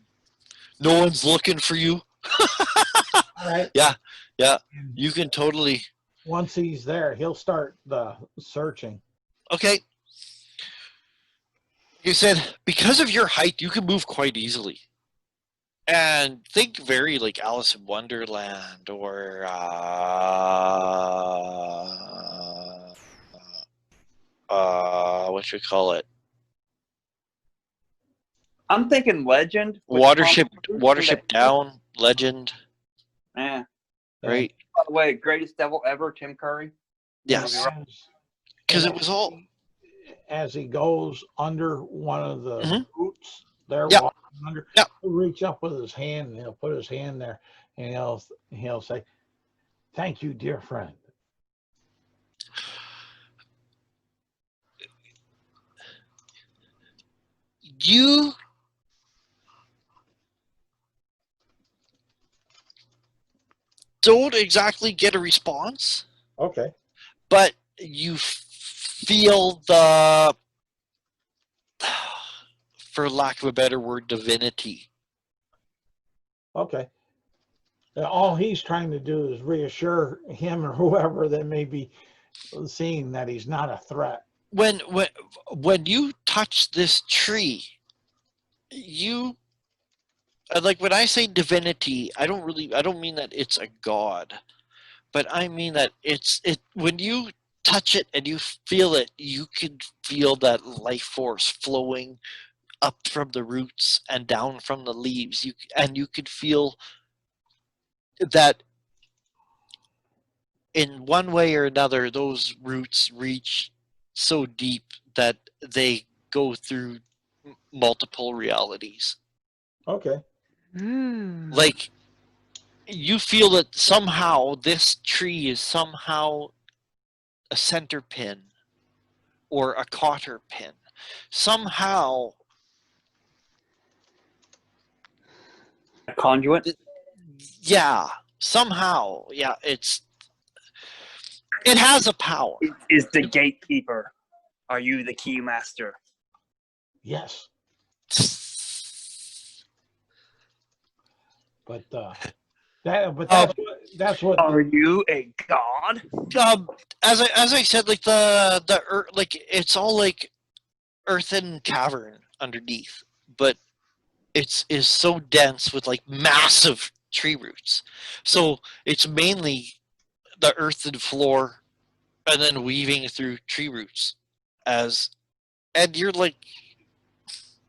No one's looking for you. All right. Yeah. You can totally. Once he's there, he'll start the searching. Okay. Like you said, because of your height, you can move quite easily. And think very like Alice in Wonderland, or what you call it? I'm thinking Legend. Watership Down, Legend. Yeah. Right. By the way, greatest devil ever, Tim Curry. Yes. Because it was all. As he goes under one of the roots, they're Yep. walking under. Yep. He'll reach up with his hand, and he'll put his hand there, and he'll say, "Thank you, dear friend." You don't exactly get a response. Okay. But you feel the, for lack of a better word, divinity. Okay. All he's trying to do is reassure him or whoever that may be seeing that he's not a threat. When you touch this tree, you like when I say divinity, I don't mean that it's a god, but I mean that when you touch it and you feel it, you can feel that life force flowing up from the roots and down from the leaves. You could feel that in one way or another, those roots reach so deep that they go through multiple realities. Okay. Like, you feel that somehow this tree is somehow a center pin or a cotter pin. Somehow, A conduit? yeah, somehow, yeah, it has a power. It is the gatekeeper. Are you the key master? Yes. But that's what Are you a god? As I said, like the earth, like it's all like earthen cavern underneath, but it's is so dense with like massive tree roots. So it's mainly the earthen floor and then weaving through tree roots and you're like,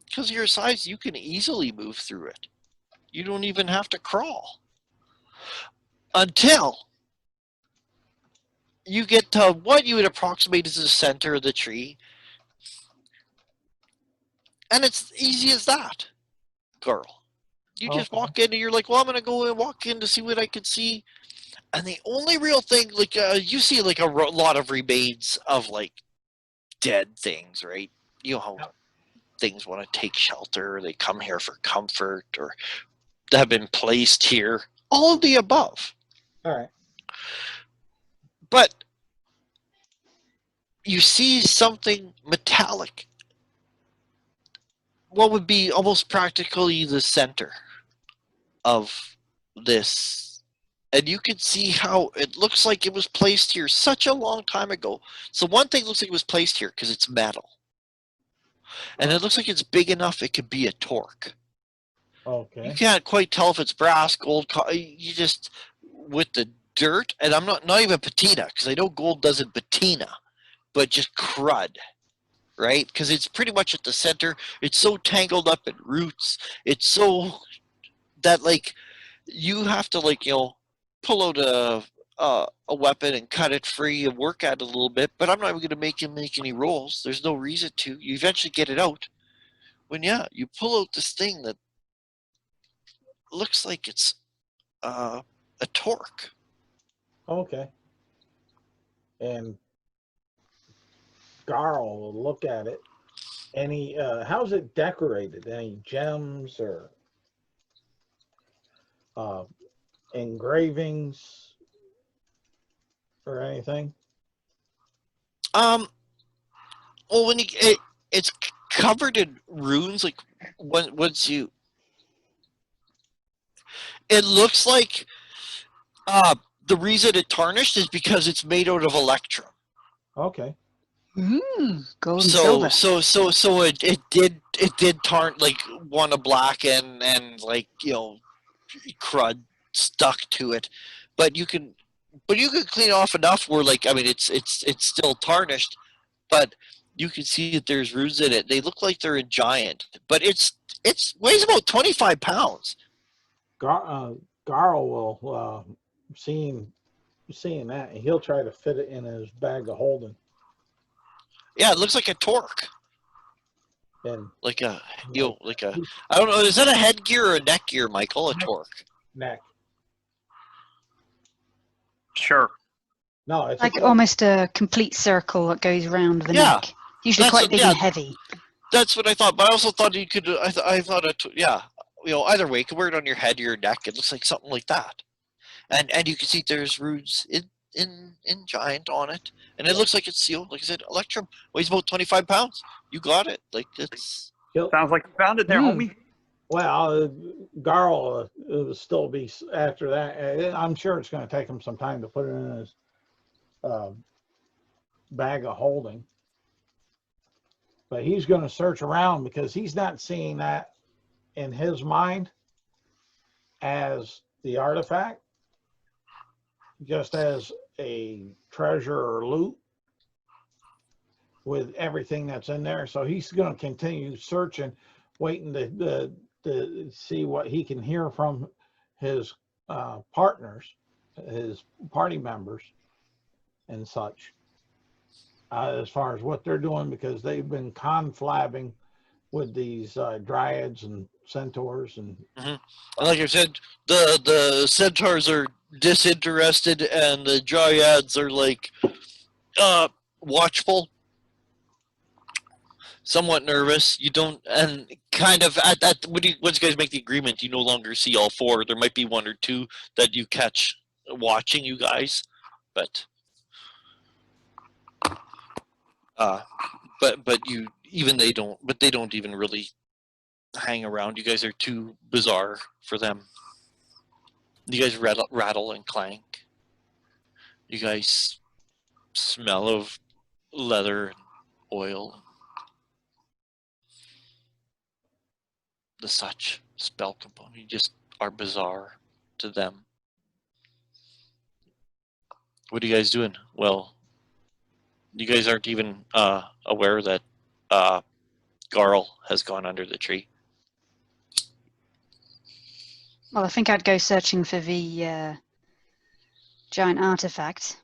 because of your size, you can easily move through it. You don't even have to crawl until you get to what you would approximate as the center of the tree. And it's easy as that, girl. You just walk in and you're like, well, I'm going to go and walk in to see what I can see. And the only real thing, like, you see like a lot of remains of like dead things, right? You know how things want to take shelter, they come here for comfort, or they have been placed here. All of the above. All right. But you see something metallic. What would be almost practically the center of this. And you can see how it looks like it was placed here such a long time ago. So one thing looks like it was placed here because it's metal. And it looks like it's big enough it could be a torque. Okay. You can't quite tell if it's brass, gold, you just, with the dirt, and I'm not even patina, because I know gold doesn't patina, but just crud, right? Because it's pretty much at the center. It's so tangled up in roots. It's so that, like, you have to, like, pull out a weapon and cut it free and work at it a little bit, but I'm not even going to make him make any rolls. There's no reason to. You eventually get it out. When, yeah, you pull out this thing that looks like it's a torque. Okay. And Garl will look at it. Any how's it decorated? Any gems or engravings or anything? Well, when it's covered in runes, like once you, it looks like the reason it tarnished is because it's made out of electrum. Okay. Gold and silver. So it did tarn, like, want to blacken and, like, crud stuck to it, but you can clean off enough where, like, I mean, it's still tarnished, but you can see that there's runes in it. They look like they're in giant, but it's weighs about 25 pounds. Garl will seeing that, and he'll try to fit it in his bag of holding. Yeah, it looks like a torque. And like a I don't know, is that a headgear or a neck gear, Michael? A torque. Neck. Sure. No, it's like almost a complete circle that goes around the neck. Usually quite big and heavy. That's what I thought, but I also thought you could. I thought either way, you could wear it on your head or your neck. It looks like something like that, and you can see there's runes in giant on it, and it looks like it's sealed. Like I said, electrum weighs about 25 pounds. You got it. Like, it's sounds like you found it there, homie. Well, Garl will still be after that. I'm sure it's going to take him some time to put it in his bag of holding. But he's going to search around because he's not seeing that in his mind. as the artifact, just as a treasure or loot with everything that's in there. So he's going to continue searching, waiting to see what he can hear from his partners, his party members and such, as far as what they're doing, because they've been conflabbing with these dryads and centaurs. And like I said, the centaurs are disinterested and the dryads are like watchful, somewhat nervous. You don't, and kind of once you guys make the agreement, you no longer see all four. There might be one or two that you catch watching you guys, but you, even they don't, but they don't even really hang around. You guys are too bizarre for them. You guys rattle and clank. You guys smell of leather and oil. The such spell component. You just are bizarre to them. What are you guys doing? Well, you guys aren't even aware that Garl has gone under the tree. Well, I think I'd go searching for the giant artifact.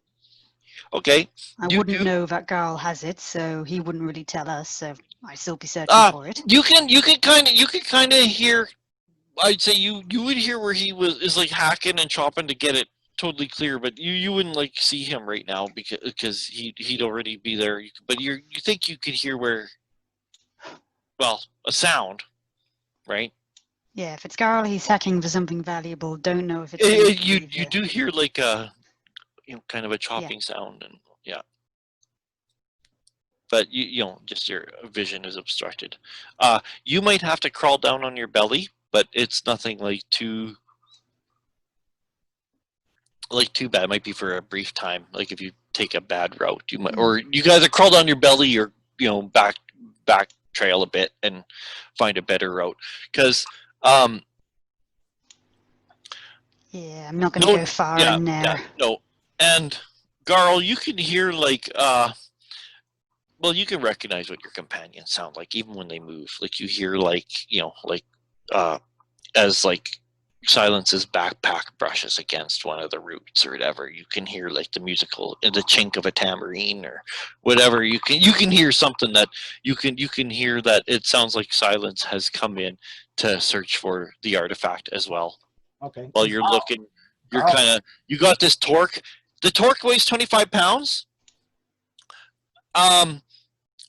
Okay. I wouldn't know that Garl has it, so he wouldn't really tell us. So I'd still be searching for it. You could kind of hear. I'd say you would hear where he is like hacking and chopping to get it totally clear, but you wouldn't like see him right now because he'd already be there. But you think you could hear where, well, a sound, right? Yeah, if it's Garl, he's hacking for something valuable. Don't know if it's you do hear like a kind of a chopping sound, and but you know, just your vision is obstructed. You might have to crawl down on your belly, but it's nothing like too bad. It might be for a brief time, like if you take a bad route, you might, or you guys crawl down your belly, or back trail a bit and find a better route, because yeah, I'm not going to go far in there. Yeah, no. And Garl, you can hear like well, you can recognize what your companions sound like even when they move. Like you hear like as like Silence's backpack brushes against one of the roots or whatever, you can hear like the chink of a tambourine or whatever. You can hear something that you can hear that it sounds like Silence has come in to search for the artifact as well. Okay. While you're looking, you're you got this torque. The torque weighs 25 pounds.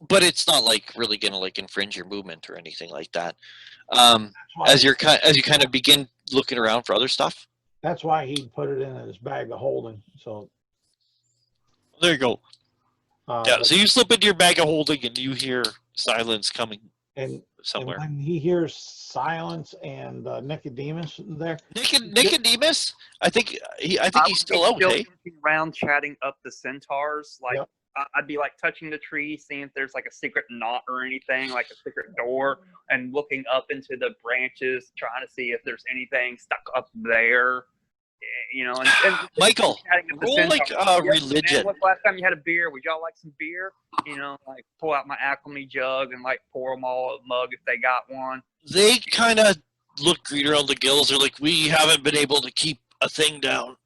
But it's not like really gonna like infringe your movement or anything like that. As you kind of begin looking around for other stuff. That's why he put it in his bag of holding. So there you go. So you slip into your bag of holding and you hear Silence coming somewhere. And when he hears Silence and Nicodemus there. Nicodemus? I think he's still out. Hey? Around chatting up the centaurs, like. Yep. I'd be like touching the tree, seeing if there's like a secret knot or anything, like a secret door, and looking up into the branches, trying to see if there's anything stuck up there. And Michael, roll like religion. When's the last time you had a beer? Would y'all like some beer? Like pull out my Acme jug and like pour them all a mug if they got one. They kind of look green around the gills. They're like, we haven't been able to keep a thing down.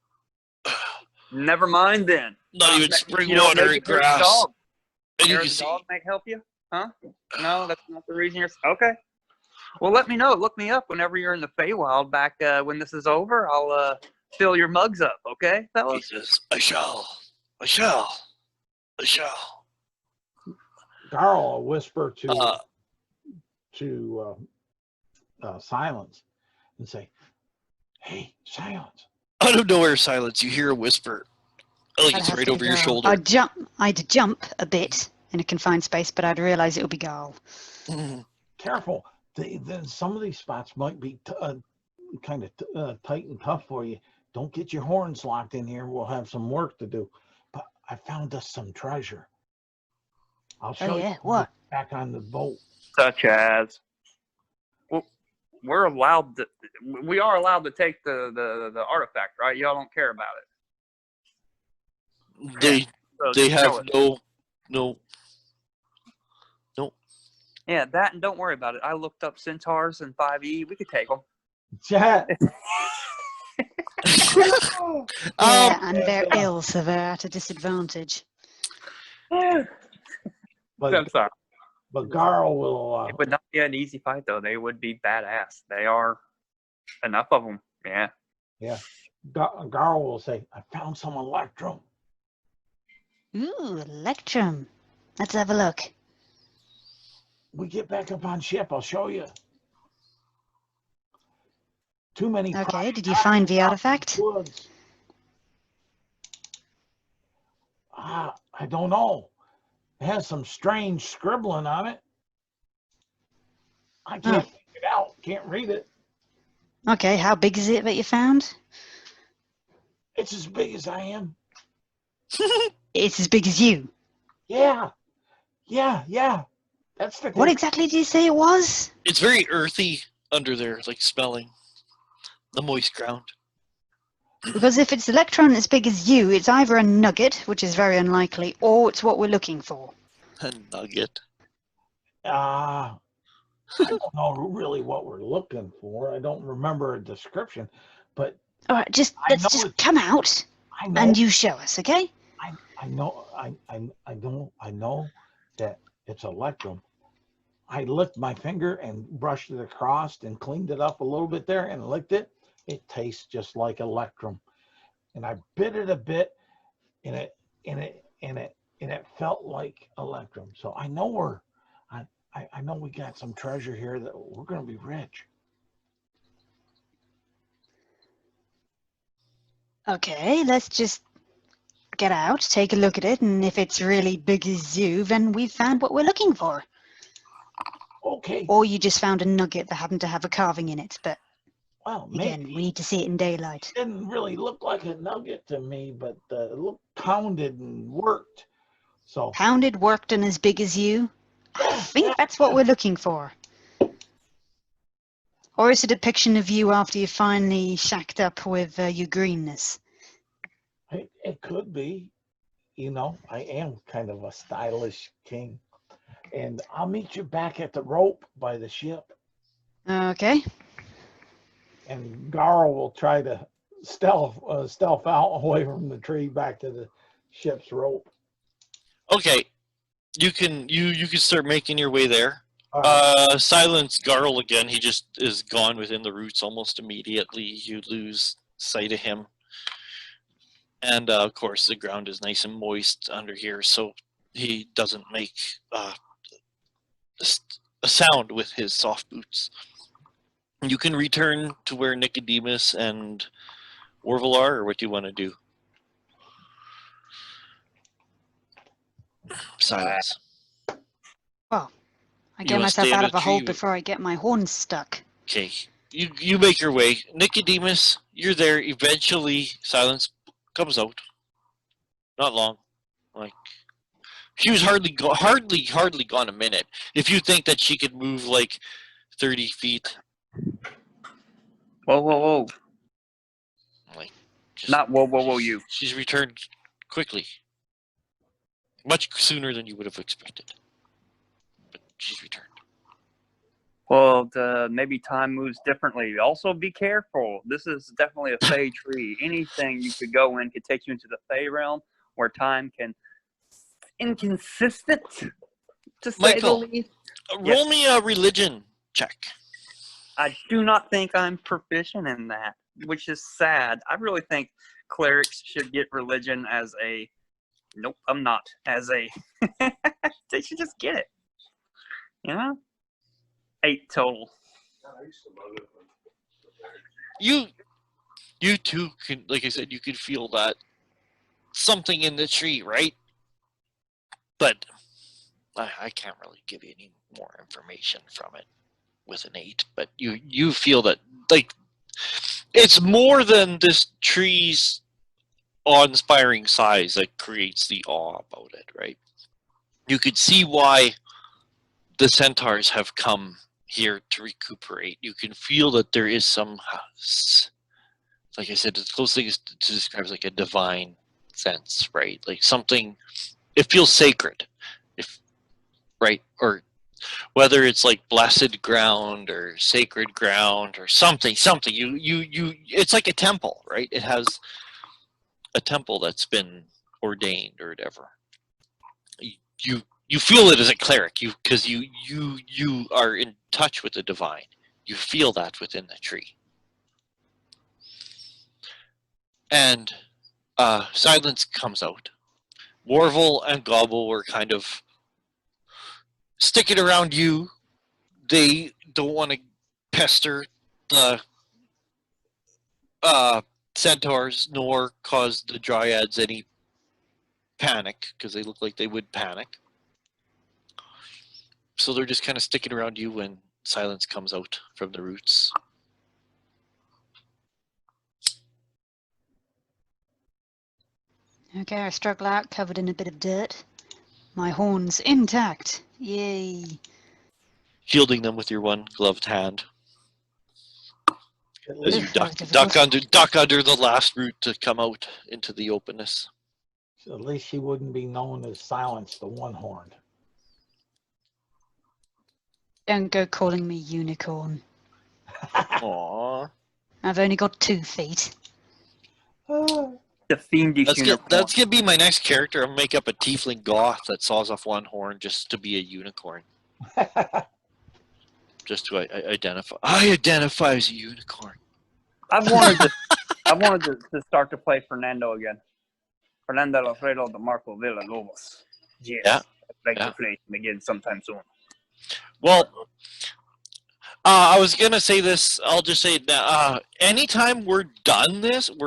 Never mind then. Not even spring water and grass. And you can see. Dog may help you? Huh? No, that's not the reason you're... Okay. Well, let me know. Look me up whenever you're in the Feywild back when this is over. I'll fill your mugs up, okay, fellas? Jesus, I shall. Garl will whisper to Silence and say, "Hey, Silence." Out of nowhere, Silence, you hear a whisper. Like it's right over your shoulder. I'd jump a bit in a confined space, but I'd realize it would be Garl. Careful. Some of these spots might be kind of tight and tough for you. Don't get your horns locked in here. We'll have some work to do. But I found us some treasure. I'll show you. What? Back on the boat. Such as? we're allowed to. We are allowed to take the artifact, right? Y'all don't care about it. They have no. Yeah, that, and don't worry about it. I looked up centaurs and 5e. We could take them. Chat. Yeah, and they're ill, so they're at a disadvantage. I'm sorry. But Garl will. It would not be an easy fight, though. They would be badass. They are enough of them. Yeah. Yeah. Garl will say, I found some electrum. Ooh, electrum. Let's have a look. We get back up on ship, I'll show you. Too many. Okay, did you find the artifact? I don't know. It has some strange scribbling on it. I can't figure it out. Can't read it. Okay, how big is it that you found? It's as big as I am. It's as big as you? Yeah. That's the. What exactly did you say it was? It's very earthy under there, like smelling the moist ground. Because if it's electron as big as you, it's either a nugget, which is very unlikely, or it's what we're looking for. A nugget. I don't know really what we're looking for. I don't remember a description, but all right, let's just come out and you show us, okay? I know that it's electrum. I licked my finger and brushed it across and cleaned it up a little bit there and licked it. It tastes just like electrum. And I bit it a bit and it felt like electrum. So I know I know we got some treasure here that we're going to be rich. Okay, let's just get out, take a look at it, and if it's really big as you, then we've found what we're looking for. Okay. Or you just found a nugget that happened to have a carving in it, but well, again, we need to see it in daylight. It didn't really look like a nugget to me, but it looked pounded and worked. So pounded, worked, and as big as you? I think that's what we're looking for. Or is it a depiction of you after you finally shacked up with your greenness? It could be. You know, I am kind of a stylish king. And I'll meet you back at the rope by the ship. Okay. And Garl will try to stealth out away from the tree back to the ship's rope. Okay. You can start making your way there. Silence Garl again. He just is gone within the roots almost immediately. You lose sight of him. And of course the ground is nice and moist under here, so he doesn't make a sound with his soft boots. You can return to where Nicodemus and Orville are, or what do you want to do? Silence. Well, I get myself out of a hole before I get my horns stuck. Okay. You make your way. Nicodemus, you're there. Eventually, Silence comes out. Not long. Like, she was hardly gone a minute. If you think that she could move like 30 feet. Whoa. Like, not whoa, you. She's returned quickly. Much sooner than you would have expected. But she's returned. Well, maybe time moves differently. Also, be careful. This is definitely a Fey tree. Anything you could go in could take you into the Fey realm, where time can inconsistent, to say the least. Roll me a religion check. I do not think I'm proficient in that, which is sad. I really think clerics should get religion as a. Nope, I'm not. As a. They should just get it. You know? 8 total. You too can, like I said, you can feel that something in the tree, right? But I can't really give you any more information from it with an 8. But you feel that, like, it's more than this tree's awe-inspiring size that creates the awe about it, right? You could see why the centaurs have come here to recuperate. You can feel that there is some, like I said, the closest thing is to describe as like a divine sense, right? Like something, it feels sacred, if right, or whether it's like blessed ground or sacred ground or something. It's like a temple, right? It has a temple that's been ordained or whatever. You feel it as a cleric, because you are in touch with the divine. You feel that within the tree. And silence comes out. Warvel and Gobble were kind of sticking around you. They don't want to pester the centaurs nor cause the dryads any panic, because they look like they would panic. So they're just kind of sticking around you when silence comes out from the roots. Okay, I struggle out, covered in a bit of dirt. My horn's intact. Yay. Shielding them with your one gloved hand. As you duck under the last root to come out into the openness. So at least she wouldn't be known as Silence the One-Horned. Don't go calling me unicorn. Aww. I've only got 2 feet. The fiendish unicorn. That's gonna be my next character. I'll make up a tiefling goth that saws off one horn just to be a unicorn. Just to identify. I identify as a unicorn. I've wanted to start to play Fernando again. Fernando Alfredo de Marco Villalobos. Yes. Yeah. I'd like to play him again sometime soon. Well, I was gonna say this. I'll just say it now. Anytime we're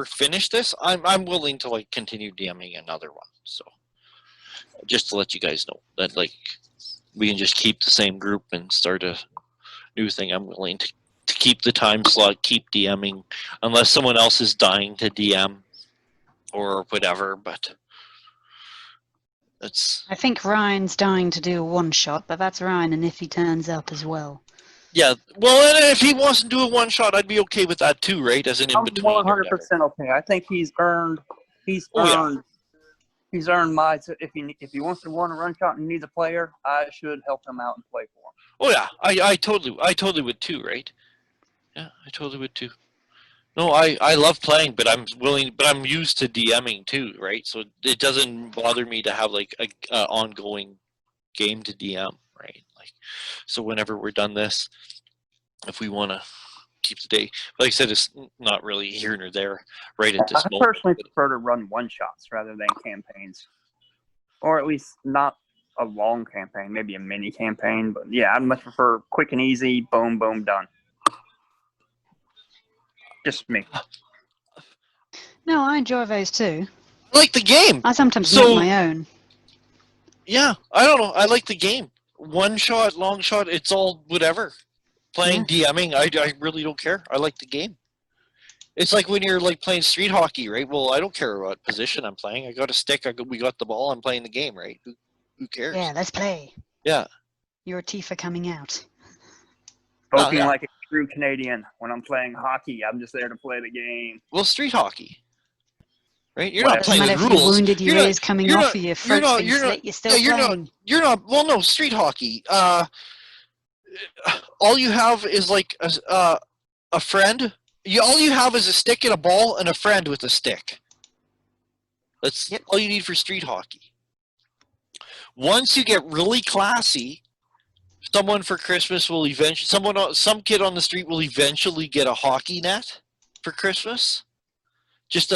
finished this, I'm willing to like continue DMing another one. So, just to let you guys know that like we can just keep the same group and start a new thing. I'm willing to keep the time slot, keep DMing, unless someone else is dying to DM or whatever. But that's. I think Ryan's dying to do a one-shot, but that's Ryan, and if he turns up as well. Yeah, well, and if he wants to do a one-shot, I'd be okay with that too, right? As an in-between. I'm 100% okay. I think he's earned my. If he wants to run a run shot and needs a player, I should help him out and play for him. Oh yeah, I totally would too, right? Yeah, I totally would too. No, I love playing, but I'm used to DMing too, right? So it doesn't bother me to have like a ongoing game to DM, right? Like, so whenever we're done this, if we want to keep the day, like I said, it's not really here nor there, right at this moment. I personally prefer to run one-shots rather than campaigns, or at least not a long campaign, maybe a mini campaign. But yeah, I'd much prefer quick and easy, boom, boom, done. Just me. No, I enjoy those too. I like the game. I sometimes make my own. Yeah, I don't know. I like the game. One shot, long shot, it's all whatever. Playing DMing, I really don't care. I like the game. It's like when you're like playing street hockey, right? Well, I don't care what position I'm playing. I got a stick. We got the ball. I'm playing the game, right? Who cares? Yeah, let's play. Yeah. Your Tifa coming out. Spoken like a true Canadian. When I'm playing hockey, I'm just there to play the game. Well, street hockey. Right? You're not playing the rules. You're wounded, your ears coming off of your throat's been slit, you're still playing. Well, no, street hockey. All you have is like a friend. All you have is a stick and a ball and a friend with a stick. That's all you need for street hockey. Once you get really classy, someone for Christmas will some kid on the street will eventually get a hockey net for Christmas. Just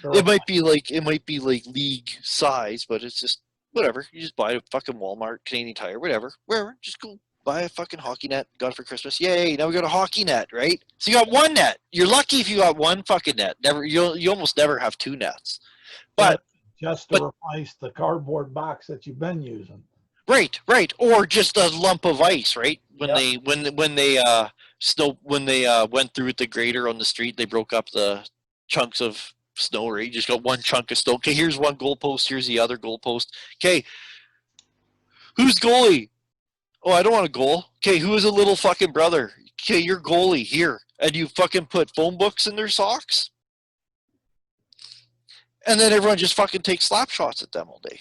it might be like league size, but it's just whatever. You just buy a fucking Walmart, Canadian Tire, whatever, wherever. Just go buy a fucking hockey net. Got it for Christmas. Yay! Now we got a hockey net, right? So you got one net. You're lucky if you got one fucking net. You almost never have 2 nets. But just to replace the cardboard box that you've been using. Right, or just a lump of ice, right? When they went through with the grader on the street, they broke up the chunks of snow, right? You just got one chunk of snow. Okay, here's one goalpost, here's the other goalpost. Okay, who's goalie? Oh, I don't want a goal. Okay, who is a little fucking brother? Okay, you're goalie here. And you fucking put phone books in their socks? And then everyone just fucking takes slap shots at them all day.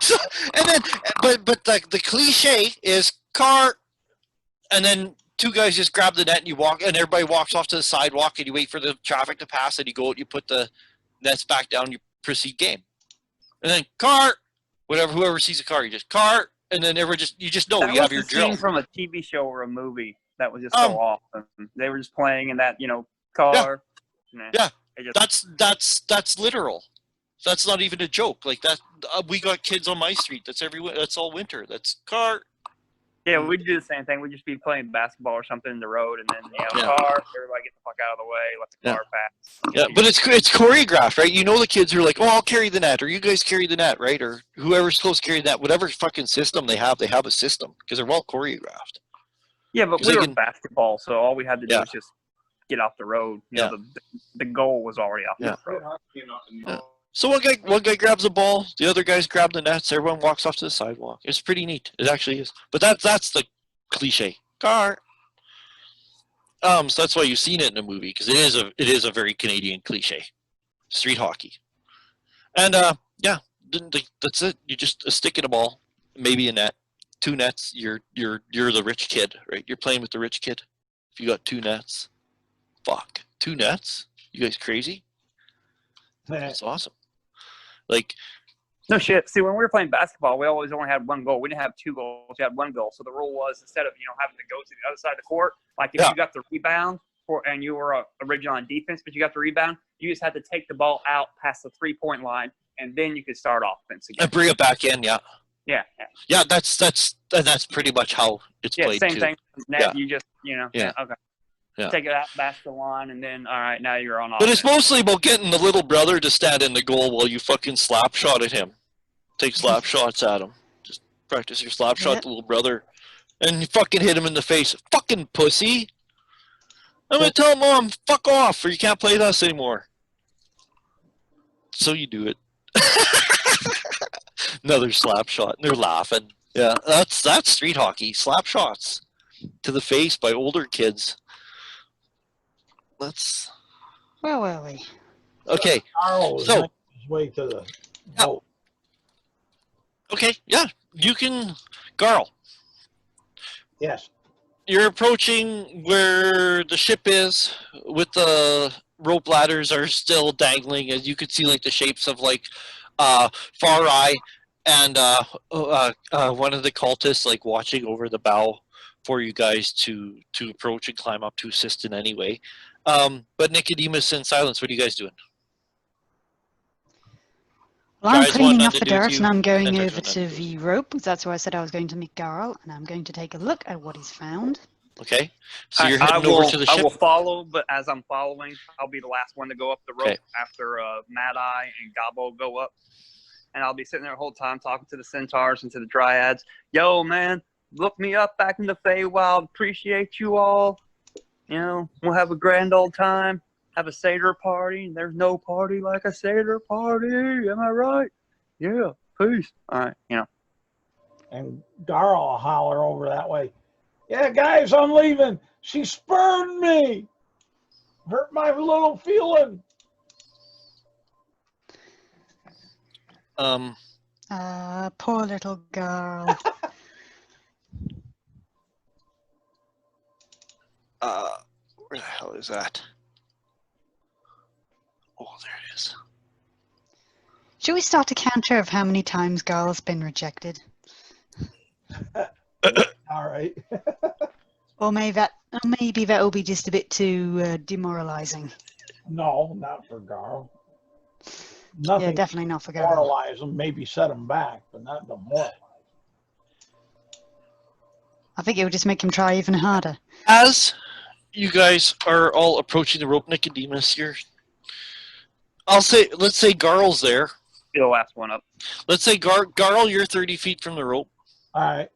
So, and then, but the cliche is car, and then two guys just grab the net and you walk, and everybody walks off to the sidewalk, and you wait for the traffic to pass, and you go out, you put the nets back down, you proceed game. And then car, whoever sees a car, you just car, and then you just know you have your drill. That was a scene from a TV show or a movie that was just so awesome. They were just playing in that, car. Yeah, that's literal. That's not even a joke. Like that, we got kids on my street. That's that's all winter. That's car. Yeah, we'd do the same thing. We'd just be playing basketball or something in the road, and then car. Everybody get the fuck out of the way. Let the car pass. Yeah, but it's choreographed, right? You know, the kids are like, "Oh, I'll carry the net," or "You guys carry the net," right? Or whoever's supposed to carry that, whatever fucking system they have a system because they're well choreographed. Yeah, but we were basketball, so all we had to do was just get off the road. You know, the goal was already off the road. Yeah. So one guy grabs the ball, the other guys grab the nets, everyone walks off to the sidewalk. It's pretty neat. It actually is. But that's the cliche. Car. So that's why you've seen it in a movie, because it is a very Canadian cliche. Street hockey. And that's it. You just a stick in a ball, maybe a net. 2 nets, you're the rich kid, right? You're playing with the rich kid. If you got 2 nets. Fuck. 2 nets? You guys crazy? That's awesome. Like, no shit. See, when we were playing basketball, we always only had 1 goal. We didn't have 2 goals. We had 1 goal. So the rule was, instead of having to go to the other side of the court, like if you got the rebound and you were originally on defense, but you got the rebound, you just had to take the ball out past the 3-point line, and then you could start offense again. And bring it back in, yeah. Yeah. Yeah, that's pretty much how it's played. Same too. thing. Now you just okay. Yeah. Take it out past the line, and then all right, now you're on offense. But it's mostly about getting the little brother to stand in the goal while you fucking slap shot at him. Take slap shots at him. Just practice your slap shot, the little brother, and you fucking hit him in the face. Fucking pussy! I'm gonna tell Mom, fuck off, or you can't play with us anymore. So you do it. Another slap shot, and they're laughing. Yeah, that's street hockey. Slap shots to the face by older kids. Let's. Where were we? Okay. So his way to the boat. Okay, yeah, you can. Garl. Yes. You're approaching where the ship is, with the rope ladders are still dangling, as you could see, like the shapes of like Far Eye and one of the cultists like watching over the bow for you guys to approach and climb up to assist in any way. But Nicodemus and Silence, what are you guys doing? Well, I'm cleaning up the dirt and I'm going over to the rope. That's why I said I was going to meet Garl, and I'm going to take a look at what he's found. Okay. So you're heading over to the ship? I will follow, but as I'm following, I'll be the last one to go up the rope after Mad Eye and Gobbo go up. And I'll be sitting there the whole time talking to the centaurs and to the dryads. Yo, man, look me up back in the Feywild. Appreciate you all. We'll have a grand old time. Have a Seder party. There's no party like a Seder party. Am I right? Yeah. Peace. All right. And Darrell will holler over that way. Yeah, guys, I'm leaving. She spurned me. Hurt my little feeling. Poor little girl. Where the hell is that? Oh, there it is. Should we start a counter of how many times Garl's been rejected? All right. Or maybe that will be just a bit too demoralizing. No, not for Garl. Nothing. Yeah, definitely not for Garl. Demoralize them, maybe set them back, but not demoralize. I think it would just make him try even harder. As you guys are all approaching the rope, Nicodemus, let's say Garl's there. Be the last one up. Let's say Garl, you're 30 feet from the rope. All right.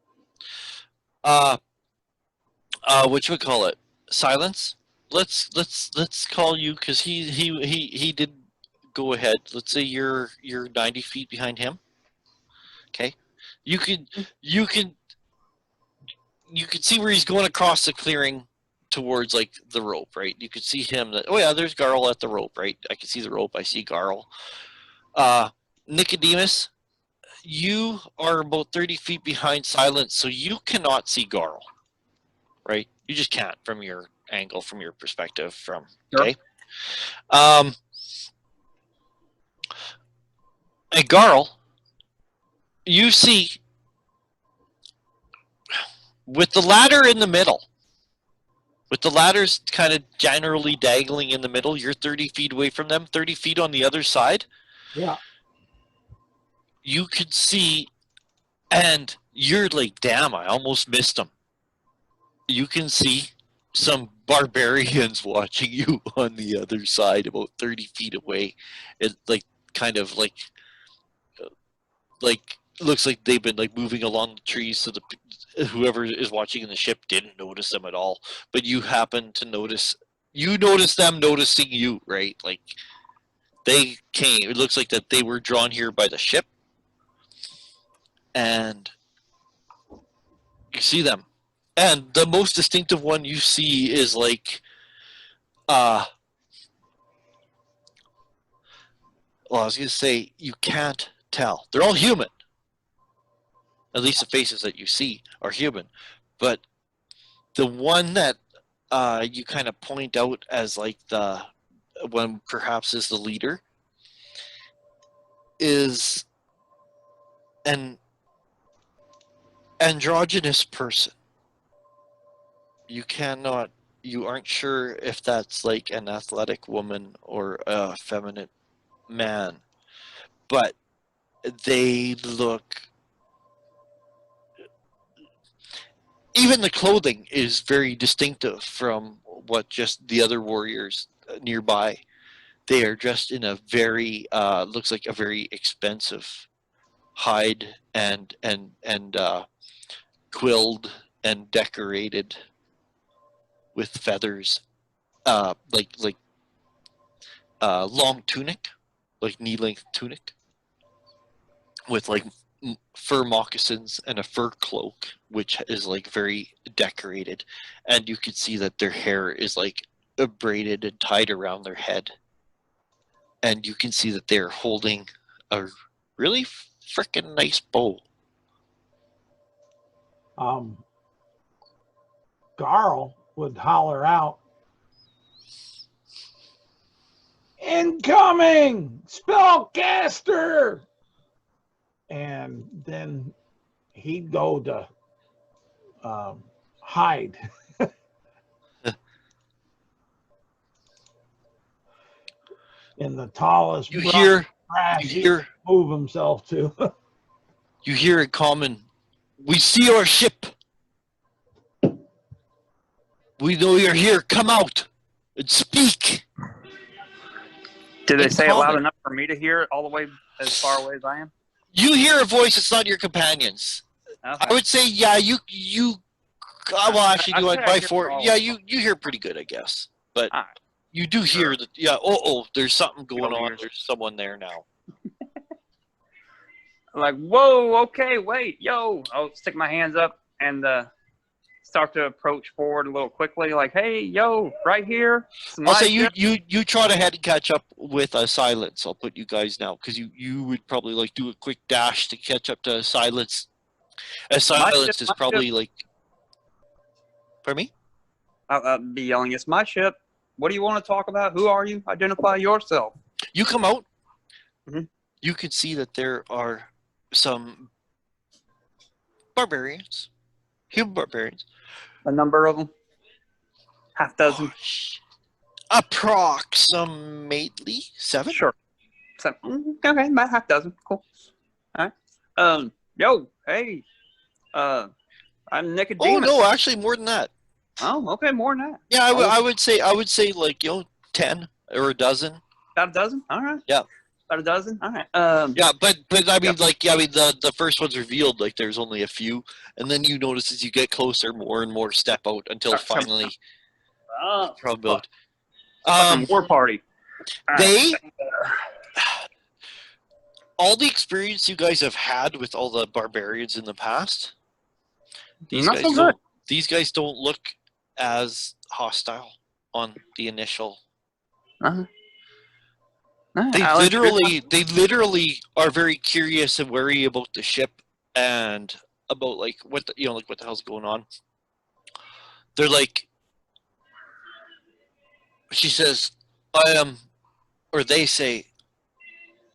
Whatchamacallit? Silence. Let's call you, because he did go ahead. Let's say you're 90 feet behind him. Okay. You could see where he's going across the clearing towards like the rope, right? You could see him. Oh yeah, there's Garl at the rope, right? I can see the rope. I see Garl. Nicodemus, you are about 30 feet behind Silence, so you cannot see Garl, right? You just can't from your angle, from your perspective. From okay. And Garl, you see with the ladder in the middle. With the ladders kind of generally dangling in the middle, you're 30 feet away from them, 30 feet on the other side. Yeah. You could see, and you're like, damn, I almost missed them. You can see some barbarians watching you on the other side, about 30 feet away. It like kind of like looks like they've been like moving along the trees, so whoever is watching in the ship didn't notice them at all. But you happen to notice. You notice them noticing you, right? Like they came. It looks like that they were drawn here by the ship, and you see them. And the most distinctive one you see is like, well, I was gonna say you can't tell. They're all human. At least the faces that you see are human. But the one that you kind of point out as like the one perhaps is the leader is an androgynous person. You aren't sure if that's like an athletic woman or a feminine man, but they look, even the clothing is very distinctive from what just the other warriors nearby. They are dressed in a very looks like a very expensive hide and quilled and decorated with feathers, like long tunic, like knee-length tunic, with like fur moccasins and a fur cloak, which is like very decorated, and you can see that their hair is like braided and tied around their head, and you can see that they're holding a really freaking nice bow. Garl would holler out, "Incoming! Spellcaster!" And then he'd go to hide. In the tallest grass he'd move himself to. You hear in common, "We see your ship. We know you're here. Come out and speak." Did they say it loud enough for me to hear it all the way as far away as I am? You hear a voice. It's not your companions. Okay. I would say, yeah, you. Well, actually, you by four. Yeah, you hear pretty good, I guess. But you do hear that. Yeah. Oh, there's something going on. There's someone there now. Like, whoa, okay, wait, yo. I'll stick my hands up and start to approach forward a little quickly, like, hey, yo, right here. I'll say you trot ahead and catch up with Silence. I'll put you guys now, because you would probably like do a quick dash to catch up to Silence. Silence is probably like. Pardon me? I'll be yelling, "It's my ship. What do you want to talk about? Who are you? Identify yourself." You come out. Mm-hmm. You can see that there are some barbarians, human barbarians. A number of them? Half dozen? Approximately 7. Sure. 7. Okay, about half dozen. Cool. All right. Yo, hey. I'm Nicodemus. Oh no, actually more than that. Oh, okay, more than that. Yeah, I would say like 10 or a dozen. About a dozen. All right. Yeah. About a dozen. All right. Yeah, but I mean, the first one's revealed like there's only a few, and then you notice as you get closer, more and more step out until finally. Probably. War party. They. all the experience you guys have had with all the barbarians in the past, these guys don't look as hostile on the initial. They literally are very curious and worry about the ship and about like what the, like what the hell's going on. They're like, she says, I am, or they say,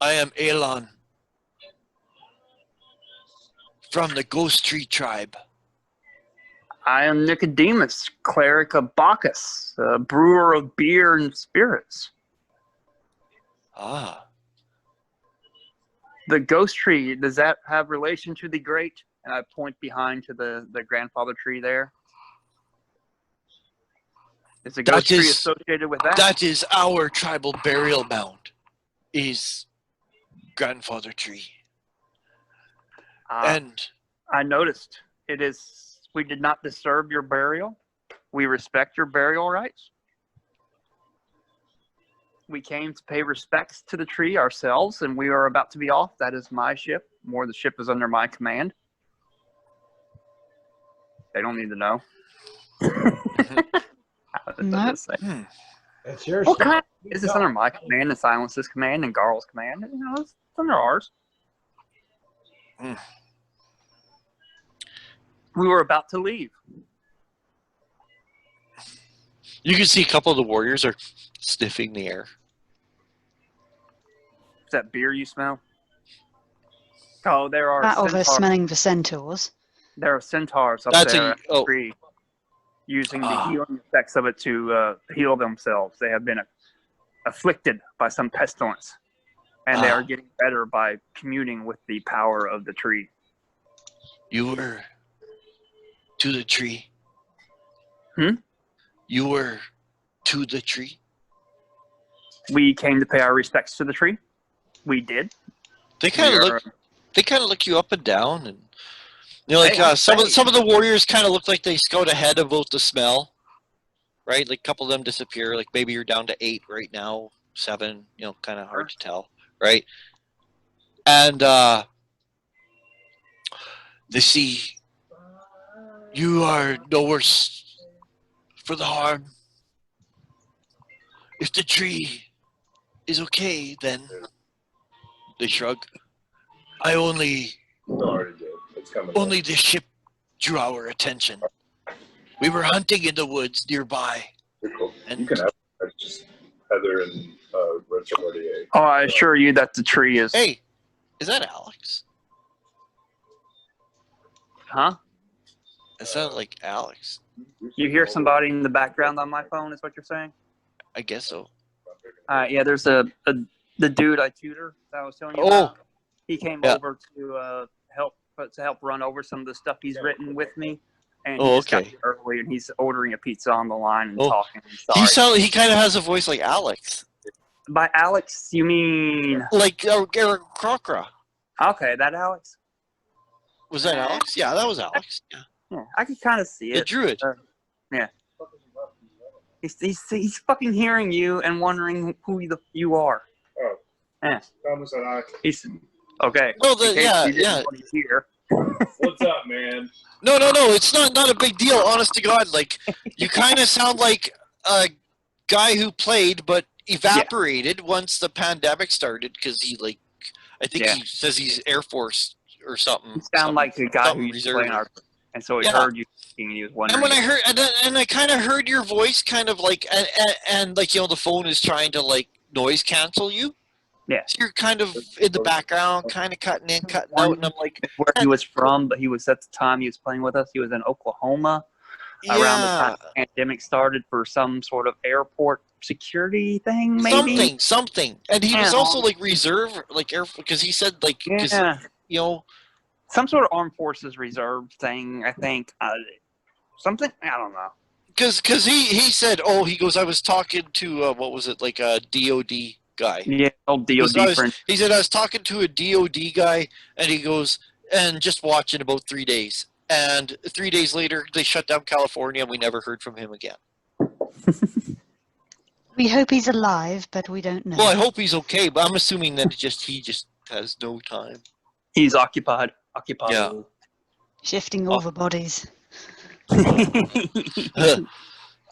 I am Elon from the Ghost Tree tribe. I am Nicodemus, cleric of Bacchus, brewer of beer and spirits. Ah. The Ghost Tree, does that have relation to the Great? And I point behind to the grandfather tree there. Is the Ghost Tree associated with that? That is our tribal burial mound, is grandfather tree. And I noticed it is, we did not disturb your burial. We respect your burial rights. We came to pay respects to the tree ourselves, and we are about to be off. That is my ship. The ship is under my command. They don't need to know. It's your ship. Is this under my command and Silence's command and Garl's command? It's under ours. We were about to leave. You can see a couple of the warriors are sniffing the air. Is that beer you smell? Oh, there are that over smelling the centaurs. There are centaurs up there in the tree, using the healing effects of it to heal themselves. They have been afflicted by some pestilence, and they are getting better by communing with the power of the tree. You were to the tree. You were to the tree. We came to pay our respects to the tree. We did. They kind of look. They kind of look you up and down, and like some of the warriors kind of look like they scout ahead about the smell, right? Like a couple of them disappear. Like maybe you're down to 8 right now, 7. Kind of hard to tell, right? And they see you are no worse for the harm. If the tree is okay, then they shrug. I only the ship drew our attention. We were hunting in the woods nearby. And you can have just Heather and Richard Mortier. Oh, I assure you that the tree is. Hey, is that Alex? Huh? It sounded like Alex. You hear somebody in the background on my phone? Is what you're saying? I guess so. Yeah, there's the dude I tutor that I was telling you about. He came over to help run over some of the stuff he's written with me. And he just got here early, and he's ordering a pizza on the line and talking. He kind of has a voice like Alex. By Alex, you mean like Eric Crocra? Okay, that Alex. Was that Alex? Yeah, that was Alex. Yeah, I could kind of see it. The druid. Yeah. He's fucking hearing you and wondering who you are. Oh. Yeah. Thomas and I. He's okay. Well, yeah. Here. What's up, man? No. It's not a big deal. Honest to God, like you kind of sound like a guy who played but evaporated once the pandemic started because I think he says he's Air Force or something. You sound like a guy who used to play in our. And so he heard you speaking, and he was wondering. And when I heard, and I kind of heard your voice, kind of like, and like the phone is trying to like noise cancel you. Yeah. So you're kind of in the background, kind of cutting in, cutting out, and I'm like, where he was from, but he was at the time he was playing with us. He was in Oklahoma around the time the pandemic started for some sort of airport security thing, maybe something. And he was also like reserve, like air, because he said like, some sort of armed forces reserve thing, I think. Something, I don't know. Because he said, he goes, I was talking to, what was it, like a DOD guy. Yeah, old DOD friend. He said, I was talking to a DOD guy, and he goes, and just watch in about 3 days. And 3 days later, they shut down California, and we never heard from him again. We hope he's alive, but we don't know. Well, I hope he's okay, but I'm assuming that he just has no time. He's occupied. Occupied. Yeah. Shifting over bodies. Well,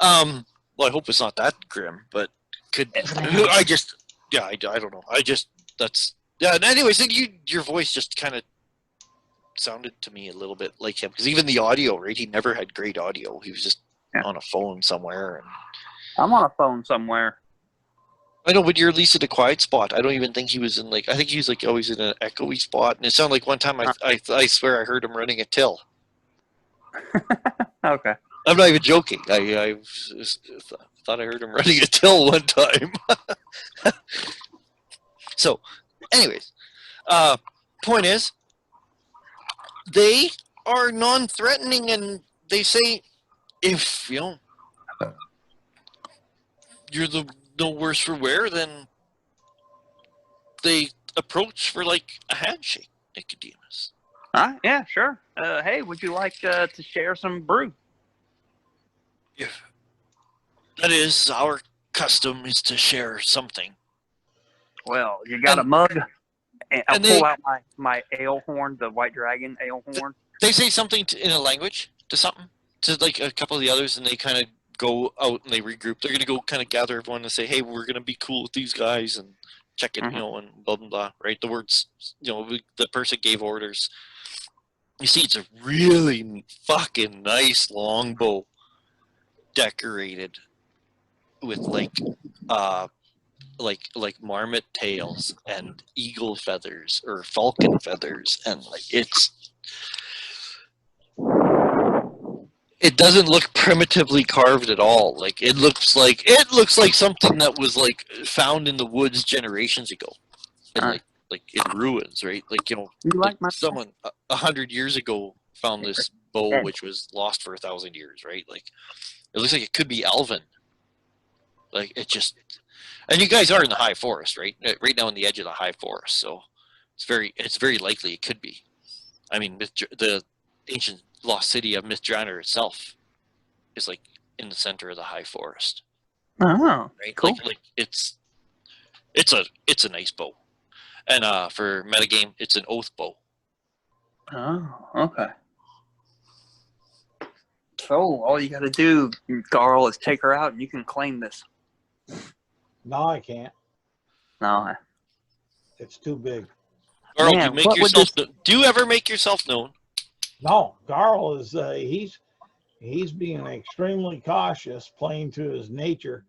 I hope it's not that grim, but could be. I don't know. And anyways, your voice just kind of sounded to me a little bit like him, because even the audio, right? He never had great audio. He was just on a phone somewhere. And I'm on a phone somewhere. I know, but you're at least in a quiet spot. I don't even think he was in I think he was always in an echoey spot. And it sounded like one time I swear I heard him running a till. Okay. I'm not even joking. I thought I heard him running a till one time. So, anyways, point is, they are non-threatening, and they say, if you're no worse for wear, then they approach for a handshake, Nicodemus. Yeah, sure. Hey, would you like to share some brew? Yeah. That is, our custom is to share something. Well, you got a mug? And I'll pull out my ale horn, the White Dragon ale horn. They say something in a language to something, to a couple of the others, and they kind of go out and they regroup. They're going to go kind of gather everyone and say, hey, we're going to be cool with these guys and check it, and blah, blah, blah, right? The words, the person gave orders. You see, it's a really fucking nice longbow, decorated with marmot tails and eagle feathers or falcon feathers, and it doesn't look primitively carved at all. It looks like something that was found in the woods generations ago, and in ruins, right? Someone 100 years ago found this bow, which was lost for 1,000 years, right? It looks like it could be elven. And you guys are in the high forest, right? Right now on the edge of the high forest, so it's very likely it could be. I mean, the ancient lost city of Mithrandir itself is in the center of the high forest. Oh, right? Cool. It's a nice bow, and for metagame, it's an oath bow. Oh, okay. So all you got to do, Garl, is take her out, and you can claim this. No, I can't. No. It's too big. Garl, do you ever make yourself known? No, Garl is he's being extremely cautious, playing to his nature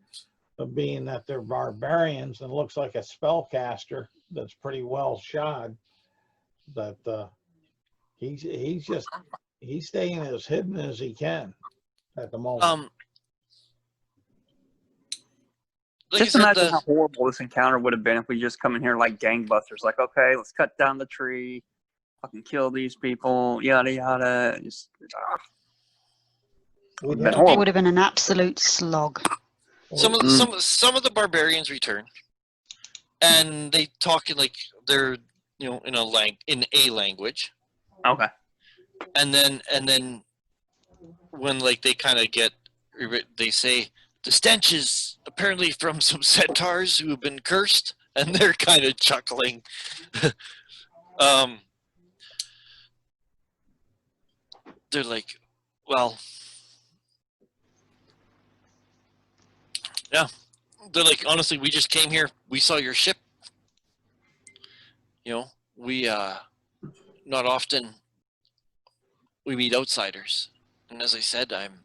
of being that they're barbarians and looks like a spellcaster that's pretty well shod. But he's staying as hidden as he can at the moment. Just imagine how horrible this encounter would have been if we just come in here like gangbusters. Okay, let's cut down the tree, fucking kill these people, yada yada. It would have been an absolute slog. Some of the barbarians return, and they talk in they're in a language. Okay. And then when they kind of they say, the stench is apparently from some centaurs who have been cursed, and they're kind of chuckling. They're well, yeah. They're honestly, we just came here. We saw your ship. We not often we meet outsiders, and as I said, I'm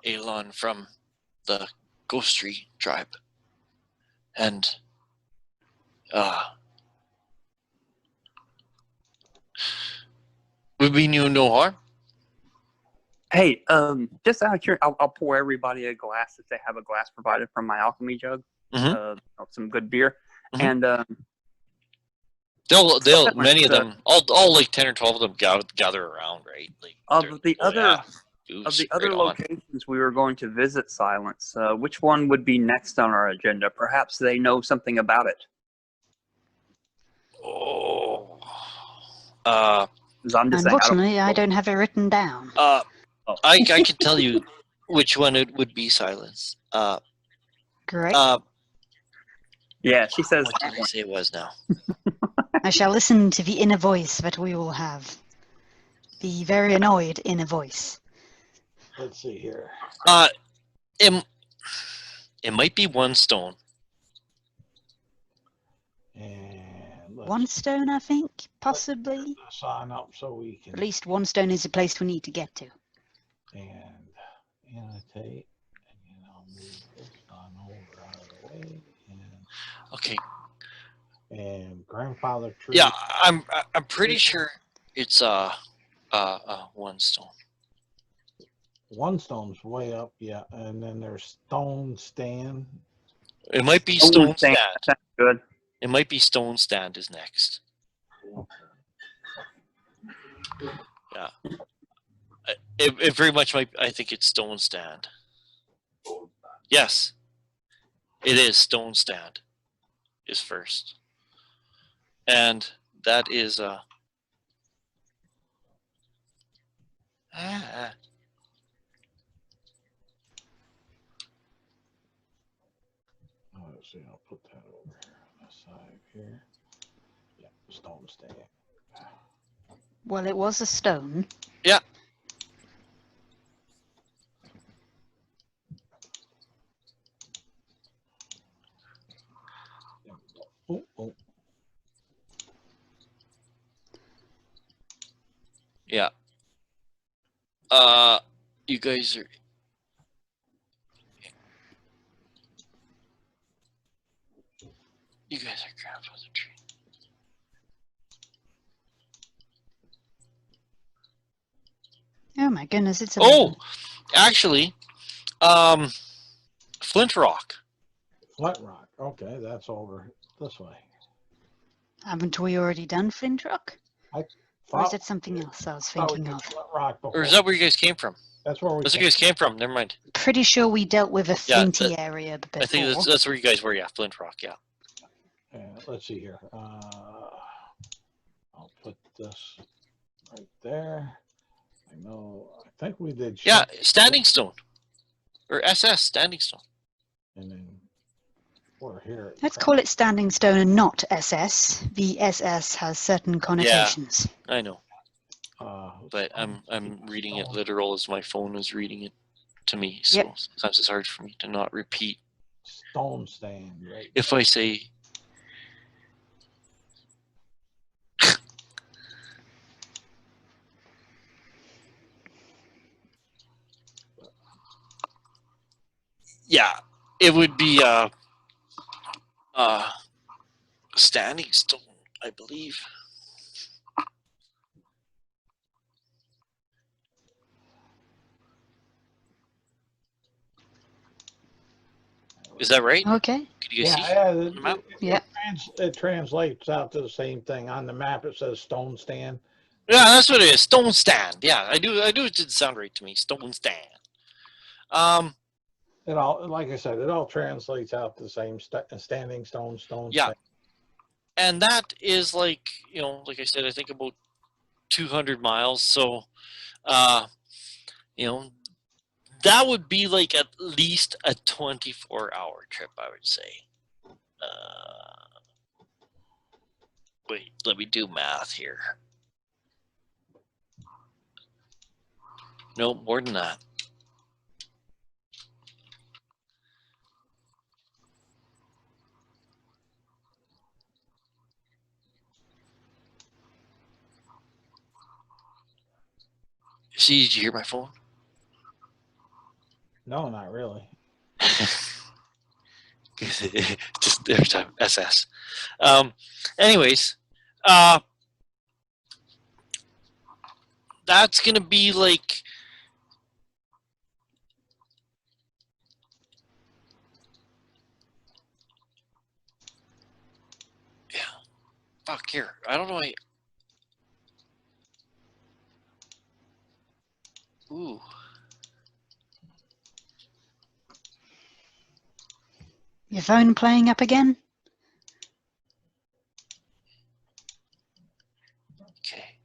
Elon from the Ghost Tree tribe, and we mean you no harm. Hey, just out of curiosity, I'll pour everybody a glass if they have a glass provided from my alchemy jug. Some good beer, and they'll many of them, all 10 or 12 of them gather around, right? Of the other locations we were going to visit, Silence, which one would be next on our agenda? Perhaps they know something about it. Unfortunately, I don't have it written down. I can tell you which one it would be, Silence. Great. Yeah, she says. What did I say it was now? I shall listen to the inner voice that we all have. The very annoyed inner voice. Let's see here. It might be 1 stone. And 1 stone, I think, possibly. sign up so we can. At least 1 stone is a place we need to get to. And annotate. And then I'll move this on over out of the way. And, Okay. and grandfather tree. Yeah, I'm pretty sure it's 1 stone. 1 stone's way up, yeah. And then there's stone stand. It might be stone stand. Sounds good. It might be stone stand is next. Yeah. It very much might. I think it's stone stand. Yes. It is stone stand. Is first. And that is Let's see, I'll put that over here on the side here. Yeah, stone stand. Well, it was a stone. Yeah. Oh, oh. Yeah. You guys are. You guys are grandfather tree. Oh my goodness, it's 11. 11. Actually, Flint Rock. Flint Rock. Okay, that's over this way. Haven't we already done Flint Rock? Or is it something else I was thinking of? Flint Rock before. Or is that where you guys came from? That's where we. That's where you guys came from. Never mind. Pretty sure we dealt with a flinty area before. I think that's where you guys were. Yeah, Flint Rock. Yeah. Let's see here. I'll put this right there. I know. I think we did. Yeah, Standing Stone, or SS Standing Stone. And then we're here. Let's call it Standing Stone and not SS. The SS has certain connotations. Yeah, I know. But I'm reading it literal as my phone is reading it to me. So sometimes it's hard for me to not repeat. Stone stand. Right? If I say. Yeah, it would be Standing Stone, I believe. Is that right? Okay. Could you guys see? Yeah, Yeah. it translates out to the same thing. On the map, it says stone stand. Yeah, that's what it is. Stone stand. Yeah, I do. It did sound right to me. Stone stand. It all, like I said, it all translates out the same. Standing stone, stone. Yeah. Stand. And that is like, like I said, I think about 200 miles. So, that would be like at least a 24-hour trip, I would say. Wait, let me do math here. No, more than that. See, did you hear my phone? No, not really. Just every time, SS. Anyways, that's gonna be like. Yeah. Fuck here. I don't know. Ooh. Your phone playing up again? Okay.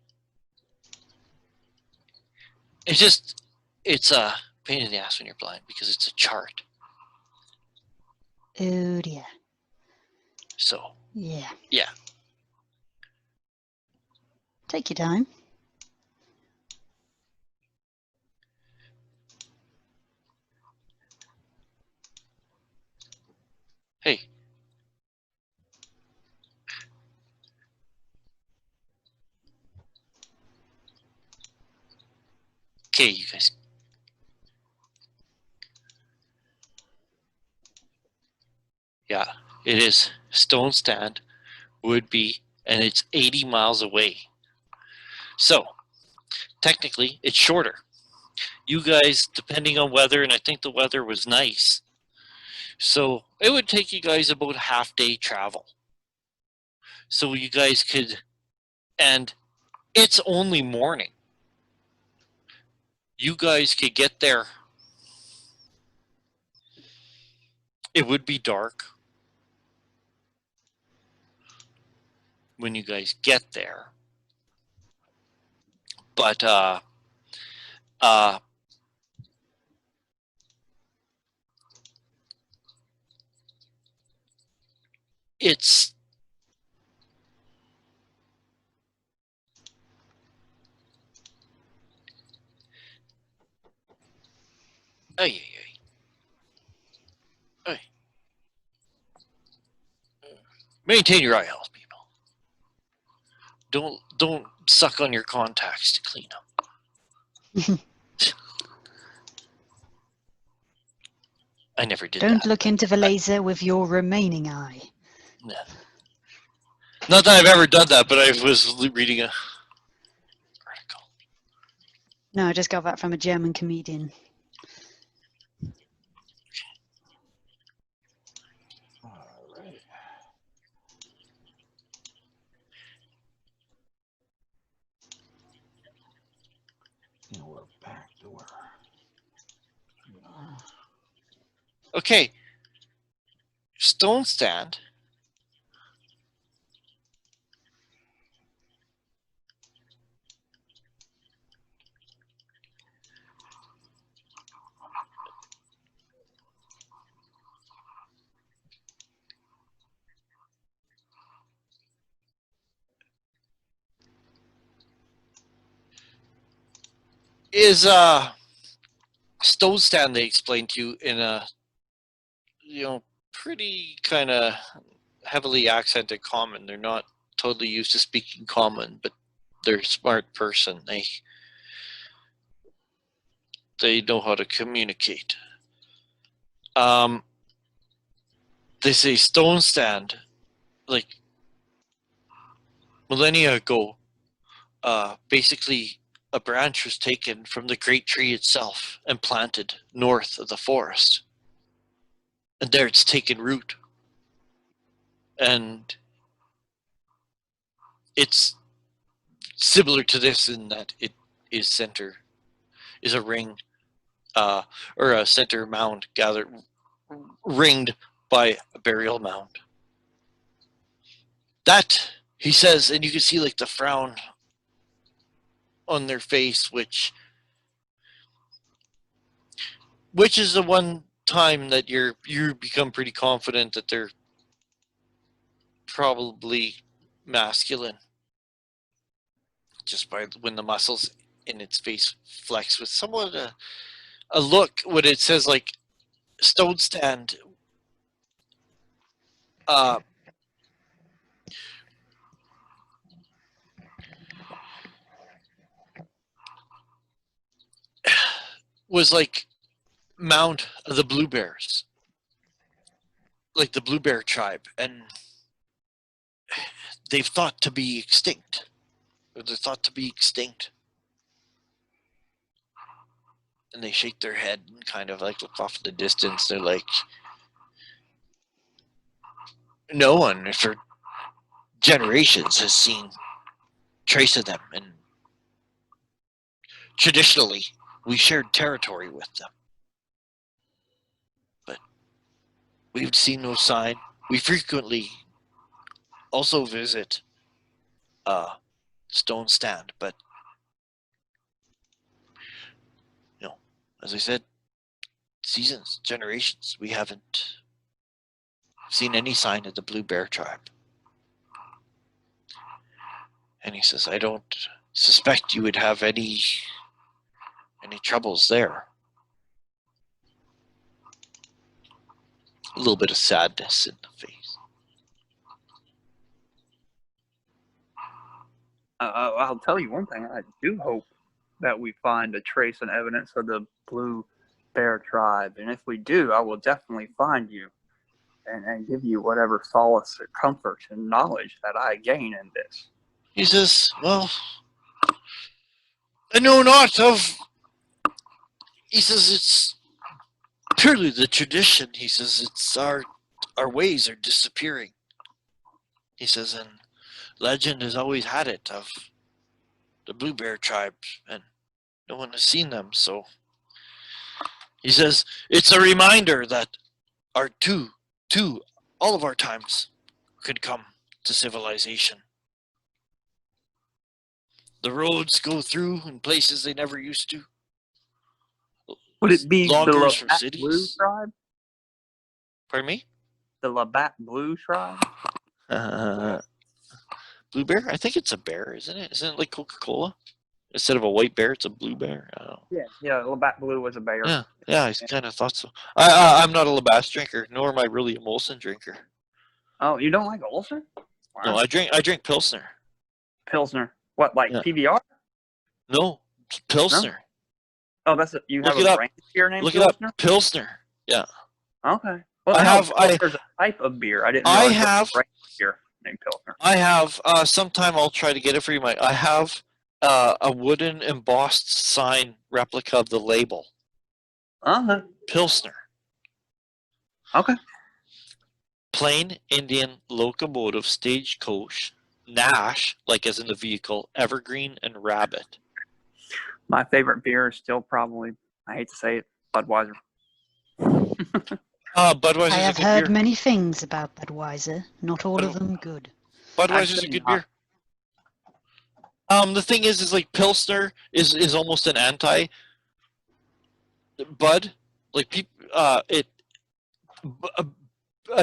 It's a pain in the ass when you're blind because it's a chart. Oh dear. So. Yeah. Yeah. Take your time. Hey. Okay, you guys. Yeah, it is. Stone Stand would be, and it's 80 miles away. So, technically, it's shorter. You guys, depending on weather, and I think the weather was nice, so it would take you guys about a half-day travel. So you guys could, and it's only morning. You guys could get there. It would be dark when you guys get there. But it's ay. Maintain your eye health, people. Don't suck on your contacts to clean them. I never did that. Don't look into the laser with your remaining eye. No. Not that I've ever done that, but I was reading a article. No, I just got that from a German comedian. All right. And we're back to where we are. Okay. Stone Stand is Stone Stand, they explained to you in a pretty kind of heavily accented common. They're not totally used to speaking common, but they're a smart person. They know how to communicate. They say Stone Stand, like millennia ago, basically a branch was taken from the great tree itself and planted north of the forest. And there it's taken root. And it's similar to this in that it is a ring, or a center mound ringed by a burial mound. That, he says, and you can see like the frown on their face, which is the one time that you become pretty confident that they're probably masculine, just by when the muscles in its face flex with somewhat a look when it says like Stone Stand was like Mount of the Blue Bears, like the Blue Bear tribe, and they've thought to be extinct. Or they're thought to be extinct. And they shake their head and kind of like look off in the distance. They're like, no one for generations has seen trace of them, and traditionally we shared territory with them. But we've seen no sign. We frequently also visit Stone Stand, but as I said, seasons, generations, we haven't seen any sign of the Blue Bear tribe. And he says, I don't suspect you would have any troubles there. A little bit of sadness in the face. I'll tell you one thing. I do hope that we find a trace and evidence of the Blue Bear tribe. And if we do, I will definitely find you and give you whatever solace or comfort and knowledge that I gain in this. He says, well, I know not of... He says, it's purely the tradition. He says, it's our ways are disappearing. He says, and legend has always had it of the Blue Bear tribe, and no one has seen them, so... He says, it's a reminder that our all of our times could come to civilization. The roads go through in places they never used to. Would it be the Loggers for Labatt Blue cities. tribe? Pardon me? The Labatt Blue tribe? Blue bear? I think it's a bear, isn't it? Isn't it like Coca-Cola? Instead of a white bear, it's a blue bear. I don't know. Yeah, Labatt Blue was a bear. Yeah, I kind of thought so. I'm not a Labatt drinker, nor am I really a Molson drinker. Oh, you don't like Ulster? Wow. No, I drink Pilsner. Pilsner. What, like PBR? No, Pilsner. No? Oh, that's it. You have Look a it up. brand beer named Look Pilsner? it up. Pilsner. Yeah. Okay. Well, there's a type of beer. I didn't realize there was a brand beer named Pilsner. I have, sometime I'll try to get it for you, Mike. I have a wooden embossed sign replica of the label. Uh-huh. Pilsner. Okay. Plain Indian locomotive stagecoach, Nash, like as in the vehicle, Evergreen, and Rabbit. My favorite beer is still probably, I hate to say it, Budweiser. Budweiser's I have a good heard beer. many things about Budweiser, not all of them good. Budweiser's a good beer. The thing is like Pilsner is almost an anti Bud. Like people, I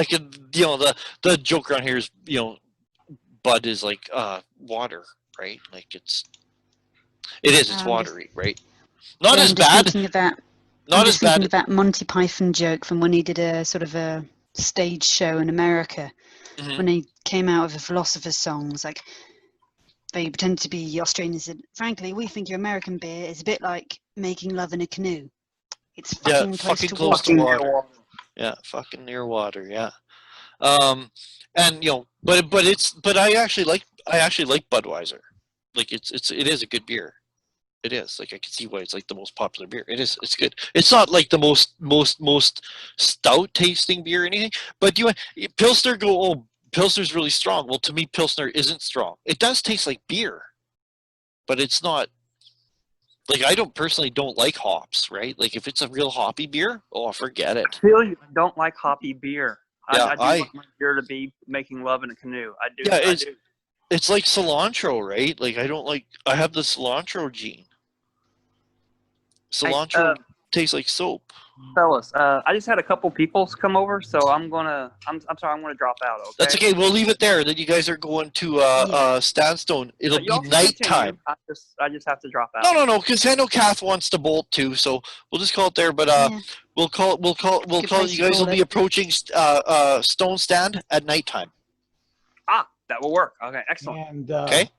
could, the joke around here is, Bud is like water, right? Like it's watery, right? Not as bad. Thinking of that. Not as bad. Thinking of that Monty Python joke from when he did a sort of a stage show in America, when he came out with a philosopher's song. It's like they pretended to be Australian and said, "Frankly, we think your American beer is a bit like making love in a canoe. It's fucking close to water. Yeah, fucking near water. Yeah. And but I actually like Budweiser. Like it is a good beer. It is. Like I can see why it's like the most popular beer. It is. It's good. It's not like the most stout tasting beer or anything. But Pilsner Pilsner's really strong. Well, to me, Pilsner isn't strong. It does taste like beer, but it's not. Like I personally don't like hops, right? Like if it's a real hoppy beer, forget it. I feel you don't like hoppy beer. Yeah, I do want my beer to be making love in a canoe. I do. Yeah, I do. It's like cilantro, right? Like I have the cilantro gene. Cilantro tastes like soap. Fellas, I just had a couple peoples come over, so I'm sorry, I'm gonna drop out. Okay. That's okay. We'll leave it there. Then you guys are going to Stanstone. It'll be nighttime. I just have to drop out. No, because I know Kath wants to bolt too, so we'll just call it there. But we'll call you guys will be approaching Stone Stand at nighttime. That will work. Okay, excellent. And okay.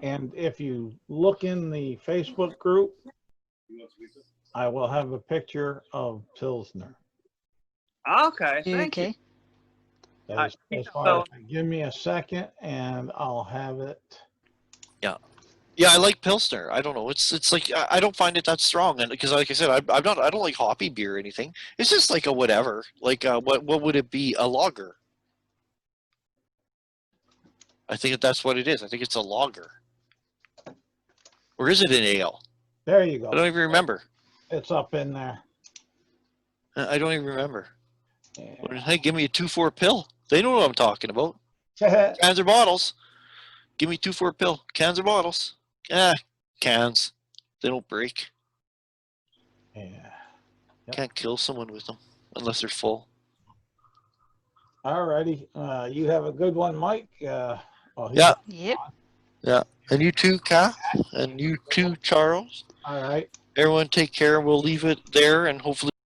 And if you look in the Facebook group, I will have a picture of Pilsner. Okay, thank you. Give me a second, and I'll have it. Yeah, I like Pilsner. I don't know. It's like I don't find it that strong, and because like I said, I don't like hoppy beer or anything. It's just like a whatever. Like what would it be? A lager. I think that's what it is. I think it's a lager. Or is it an ale? There you go. I don't even remember. It's up in there. I don't even remember. Yeah. Hey, give me a 2-4 pill. They know what I'm talking about. Cans or bottles. Give me 2-4 pill. Cans or bottles. Cans. They don't break. Yeah. Yep. Can't kill someone with them unless they're full. All righty. You have a good one, Mike. Yep. And you too, Kath, and you too, Charles. All right. Everyone take care. We'll leave it there, and hopefully